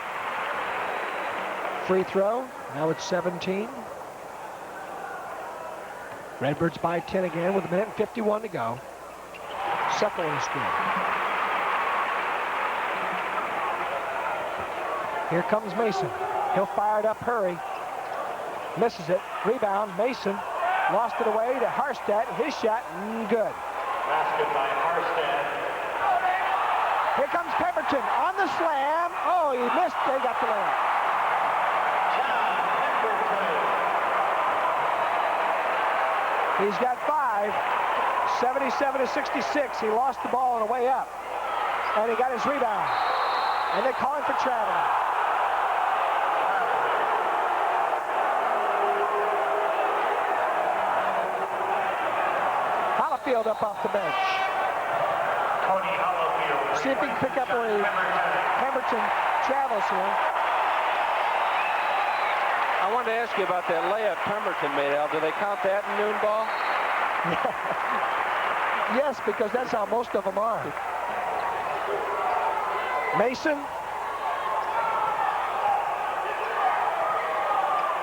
free throw. Now it's 17. Redbirds by 10 again with a minute and 51 to go. Second one is good. Here comes Mason. He'll fire it up, hurry. Misses it. Rebound, Mason. Lost it away to Harstad. His shot, good. Basket by Harstad. Here comes Pemberton on the slam. Oh, he missed. They got the layup. He's got 5. 77-66. He lost the ball on the way up. And he got his rebound. And they call him for traveling. Hollifield up off the bench. Tony Hollifield. See if he can pick up where Pemberton travels here. I wanted to ask you about that layup Pemberton made, Al. Do they count that in noon ball? Yes, because that's how most of them are. Mason.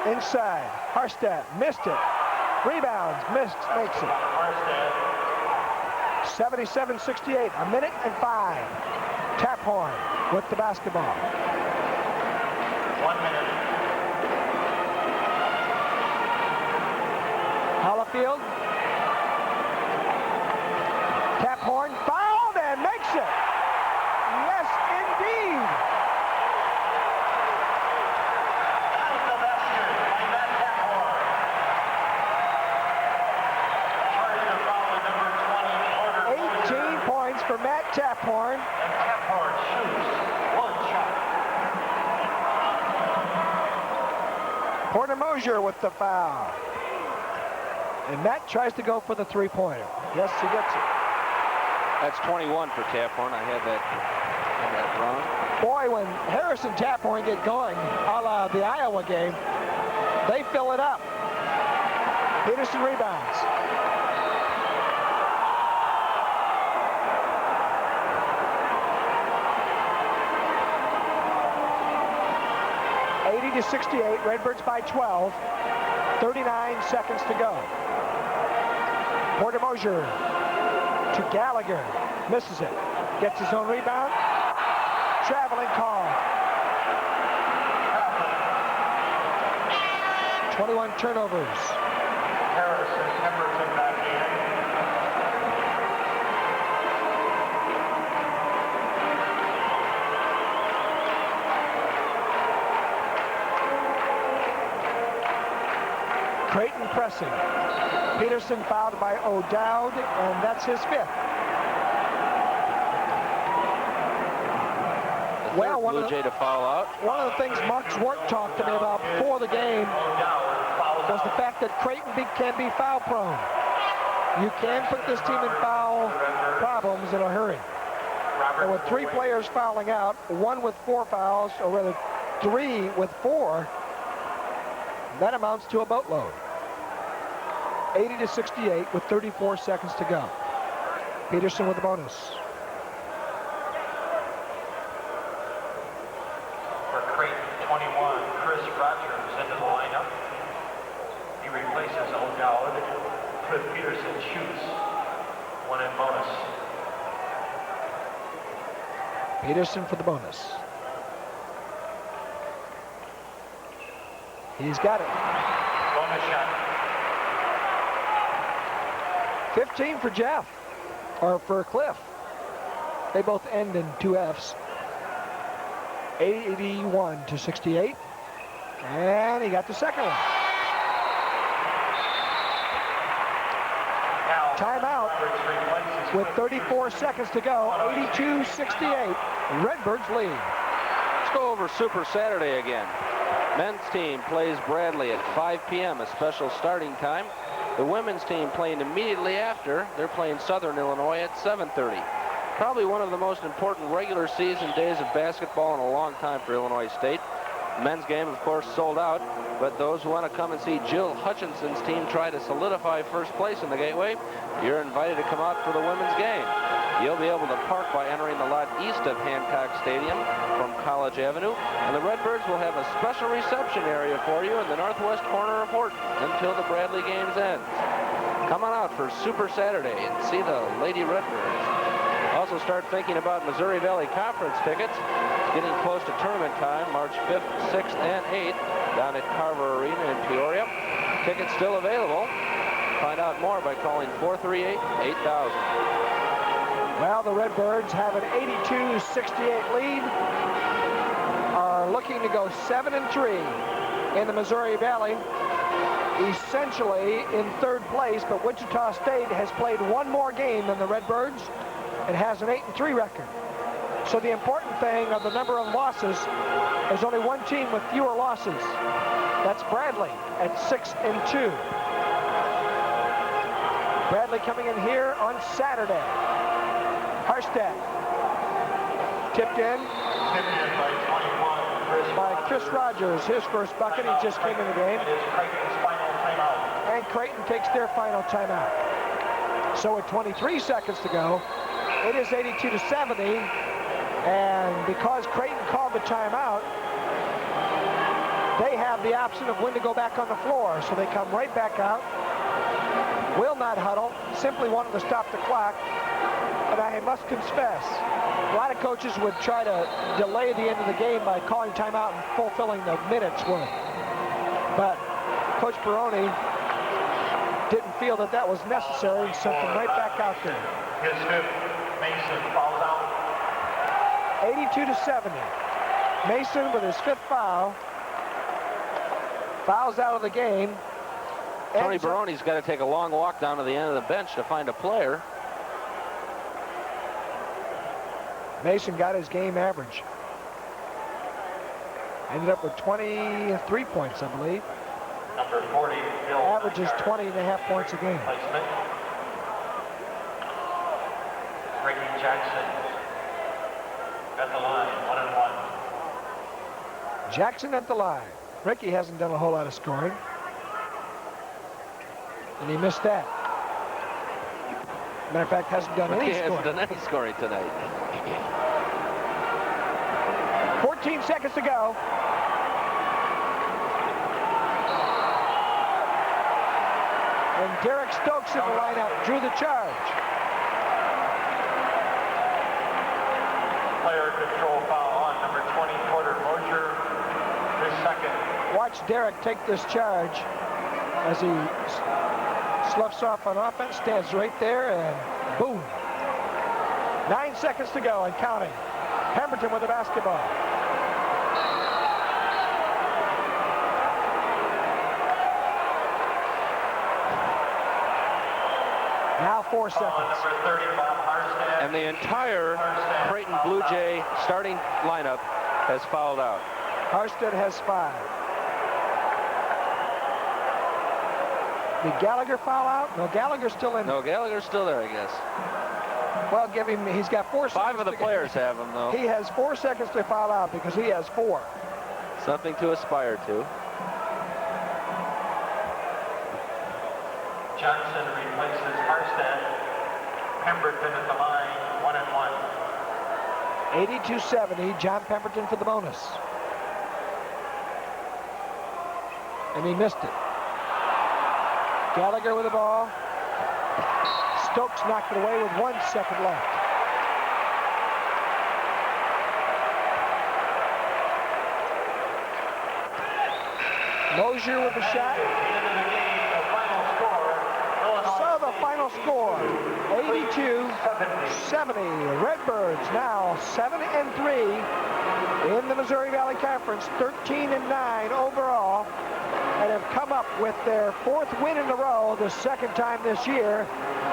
Inside. Harstad missed it. Rebounds, missed, makes it. 77-68, a minute and 5. Taphorn with the basketball. 1 minute. Hollifield. Taphorn fouled and makes it. Yes, indeed. Out the basket by Matt Taphorn. Charging a foul at number 20, 18 points for Matt Taphorn. And Taphorn shoots 1 shot. Porter Mosier with the foul. And Matt tries to go for the 3-pointer. Yes, he gets it. That's 21 for Taphorn. I had that wrong. Boy, when Harris and Taphorn get going, a la the Iowa game, they fill it up. Peterson rebounds. (80-68), Redbirds by 12. 39 seconds to go. Porter Mosier to Gallagher. Misses it. Gets his own rebound. Traveling call. 21 turnovers. Harris and Pemberton back in. Creighton pressing. Peterson fouled by O'Dowd, and that's his 5th. Well, third Blue Jay to foul out. One of the things Mark Zwart talked to me about before the game was the fact that Creighton can be foul prone. You can put this team in foul problems in a hurry. And with 3 players fouling out, 1 with 4 fouls, or rather 3 with 4, that amounts to a boatload. 80-68 with 34 seconds to go. Peterson with the bonus. For Creighton, 21, Chris Rogers into the lineup. He replaces O'Dowd. Cliff Peterson shoots. 1 in bonus. Peterson for the bonus. He's got it. Bonus shot. 15 for Jeff, or for Cliff. They both end in 2 Fs. 81-68. And he got the second one. Timeout with 34 seconds to go. 82-68. Redbirds lead. Let's go over Super Saturday again. Men's team plays Bradley at 5 p.m., a special starting time. The women's team playing immediately after. They're playing Southern Illinois at 7:30. Probably one of the most important regular season days of basketball in a long time for Illinois State. Men's game, of course, sold out, but those who want to come and see Jill Hutchinson's team try to solidify first place in the Gateway, you're invited to come out for the women's game. You'll be able to park by entering the lot east of Hancock Stadium from College Avenue, and the Redbirds will have a special reception area for you in the northwest corner of Horton until the Bradley games end. Come on out for Super Saturday and see the Lady Redbirds. Also start thinking about Missouri Valley Conference tickets. It's getting close to tournament time, March 5th, 6th, and 8th down at Carver Arena in Peoria. Tickets still available. Find out more by calling 438-8000. Well, the Redbirds have an 82-68 lead, are looking to go 7-3 in the Missouri Valley, essentially in 3rd place, but Wichita State has played 1 more game than the Redbirds and has an 8-3 record. So the important thing of the number of losses, there's only 1 team with fewer losses. That's Bradley at 6-2. Bradley coming in here on Saturday. Harstad. Tipped in by Chris Rogers, his first bucket. He just came in the game. And Creighton takes their final timeout. So with 23 seconds to go, it is 82-70. And because Creighton called the timeout, they have the option of when to go back on the floor. So they come right back out, will not huddle, simply wanted to stop the clock. But I must confess, a lot of coaches would try to delay the end of the game by calling timeout and fulfilling the minutes worth. But Coach Baroni didn't feel that that was necessary and sent them right back out there. His fifth, Mason fouls out. 82-70. Mason with his 5th foul. Fouls out of the game. Tony Baroni's got to take a long walk down to the end of the bench to find a player. Mason got his game average. Ended up with 23 points, I believe. Number 40, Bill. Averages 20.5 points a game. Placement. Ricky Jackson at the line, 1-1. Jackson at the line. Ricky hasn't done a whole lot of scoring. And he missed that. Matter of fact, hasn't done any scoring. He hasn't done any scoring tonight. 14 seconds to go. And Derek Stokes in the lineup drew the charge. Player control foul on number 20, Porter Mosier, his 2nd. Watch Derek take this charge as he sloughs off on offense, stands right there, and boom. 9 seconds to go and counting. Pemberton with the basketball. Now 4 seconds. And the entire Creighton Blue Jay starting lineup has fouled out. Harstead has 5. Did Gallagher foul out? No, Gallagher's still in. No, Gallagher's still there, I guess. Well, give him, he's got 4 seconds. 5 of the players have him, though. He has 4 seconds to foul out because he has 4. Something to aspire to. Johnson replaces Harstead. Pemberton at the line, 1-1. 82-70, John Pemberton for the bonus. And he missed it. Gallagher with the ball. Stokes knocked it away with 1 second left. Mosier with the shot. So the final score, 82-70. Redbirds now 7-3 in the Missouri Valley Conference, 13-9 overall, and have come up with their 4th win in a row, the 2nd time this year.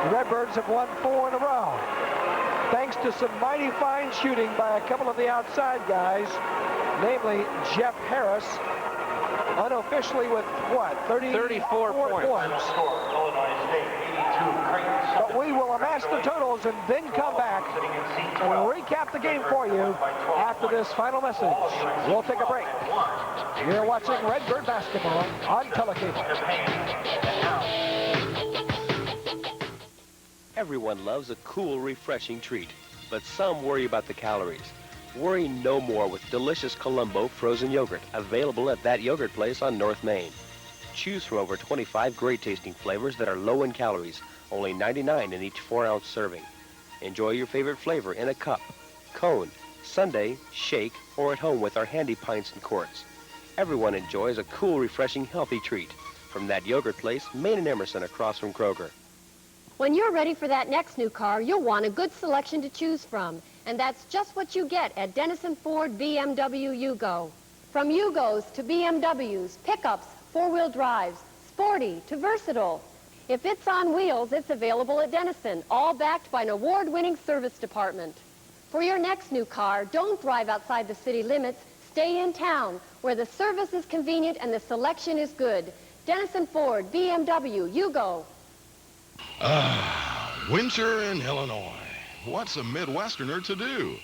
The Redbirds have won 4 in a row, thanks to some mighty fine shooting by a couple of the outside guys, namely Jeff Harris, unofficially with what, 34 points. But we will amass the totals and then come back and recap the game for you after this final message. We'll take a break. You're watching Redbird basketball on Telecable. Everyone loves a cool, refreshing treat, but some worry about the calories. Worry no more with delicious Colombo frozen yogurt, available at that yogurt place on North Main. Choose from over 25 great-tasting flavors that are low in calories, only 99 in each 4-ounce serving. Enjoy your favorite flavor in a cup, cone, sundae, shake, or at home with our handy pints and quarts. Everyone enjoys a cool, refreshing, healthy treat from that yogurt place, Main and Emerson, across from Kroger. When you're ready for that next new car, you'll want a good selection to choose from. And that's just what you get at Dennison Ford BMW Yugo. From Yugos to BMWs, pickups, 4-wheel drives, sporty to versatile. If it's on wheels, it's available at Dennison, all backed by an award-winning service department. For your next new car, don't drive outside the city limits. Stay in town, where the service is convenient and the selection is good. Dennison Ford, BMW, Yugo. Winter in Illinois. What's a Midwesterner to do?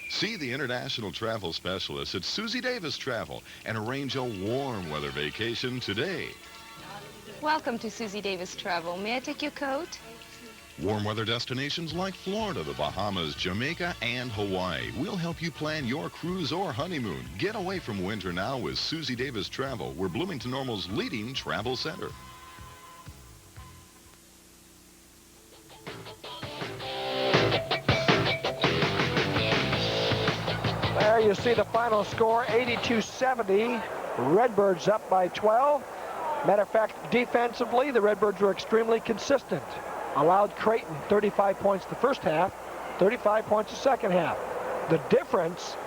See the international travel specialist at Susie Davis Travel and arrange a warm weather vacation today. Welcome to Susie Davis Travel. May I take your coat? Warm weather destinations like Florida, the Bahamas, Jamaica, and Hawaii. We'll help you plan your cruise or honeymoon. Get away from winter now with Susie Davis Travel. We're Bloomington Normal's leading travel center. There you see the final score, 82-70. Redbirds up by 12. Matter of fact, defensively, the Redbirds were extremely consistent. Allowed Creighton 35 points the first half, 35 points the second half. The difference,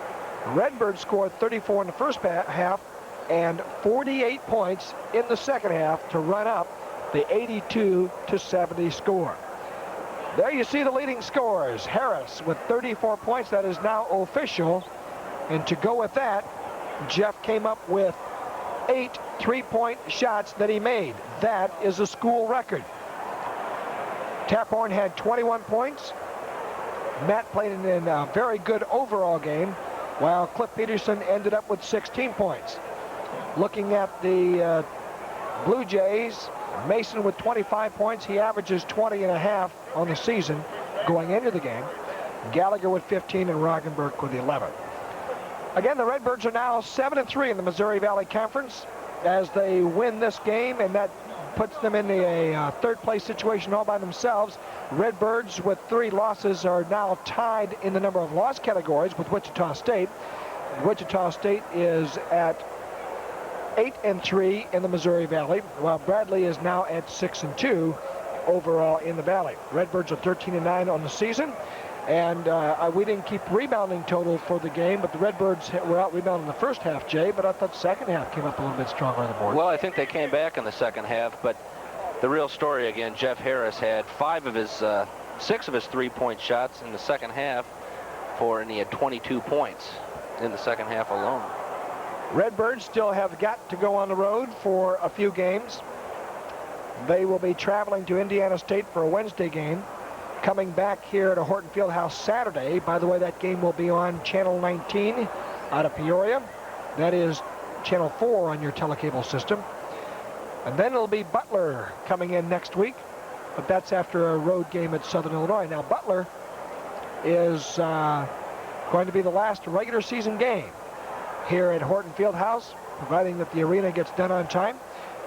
Redbirds scored 34 in the first half and 48 points in the second half to run up the 82-70 score. There you see the leading scorers. Harris with 34 points, that is now official. And to go with that, Jeff came up with 8 3-point shots that he made. That is a school record. Taphorn had 21 points. Matt played in a very good overall game, while Cliff Peterson ended up with 16 points. Looking at the Blue Jays, Mason with 25 points. He averages 20.5 on the season going into the game. Gallagher with 15 and Roggenberg with 11. Again, the Redbirds are now 7-3 in the Missouri Valley Conference as they win this game, and that puts them in a third-place situation all by themselves. Redbirds with 3 losses are now tied in the number of loss categories with Wichita State. Wichita State is at 8-3 in the Missouri Valley, while Bradley is now at 6-2 overall in the Valley. Redbirds are 13-9 on the season. And we didn't keep rebounding total for the game, but the Redbirds were out rebounding in the first half, Jay, but I thought the second half came up a little bit stronger on the board. Well, I think they came back in the second half, but The real story again, Jeff Harris had 6 of his three-point shots in the second half, and he had 22 points in the second half alone. Redbirds still have got to go on the road for a few games. They will be traveling to Indiana State for a Wednesday game, coming back here at a Horton Fieldhouse Saturday. By the way, that game will be on Channel 19 out of Peoria. That is Channel 4 on your telecable system. And then it'll be Butler coming in next week, but that's after a road game at Southern Illinois. Now, Butler is going to be the last regular season game here at Horton Fieldhouse, providing that the arena gets done on time,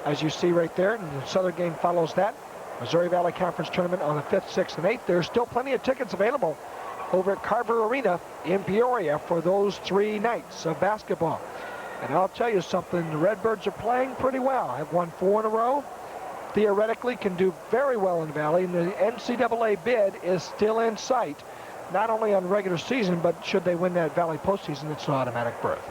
as you see right there. And the Southern game follows that. Missouri Valley Conference Tournament on the 5th, 6th, and 8th. There's still plenty of tickets available over at Carver Arena in Peoria for those 3 nights of basketball. And I'll tell you something, the Redbirds are playing pretty well. Have won 4 in a row. Theoretically can do very well in the Valley, and the NCAA bid is still in sight, not only on regular season, but should they win that Valley postseason, it's an automatic berth.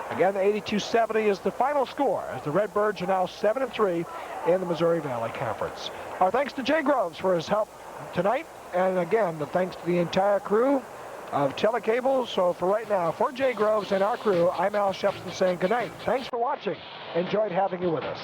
Again, 82-70 is the final score, as the Redbirds are now 7-3 in the Missouri Valley Conference. Our thanks to Jay Groves for his help tonight, and again, the thanks to the entire crew of Telecable. So for right now, for Jay Groves and our crew, I'm Al Shepson saying good night. Thanks for watching. Enjoyed having you with us.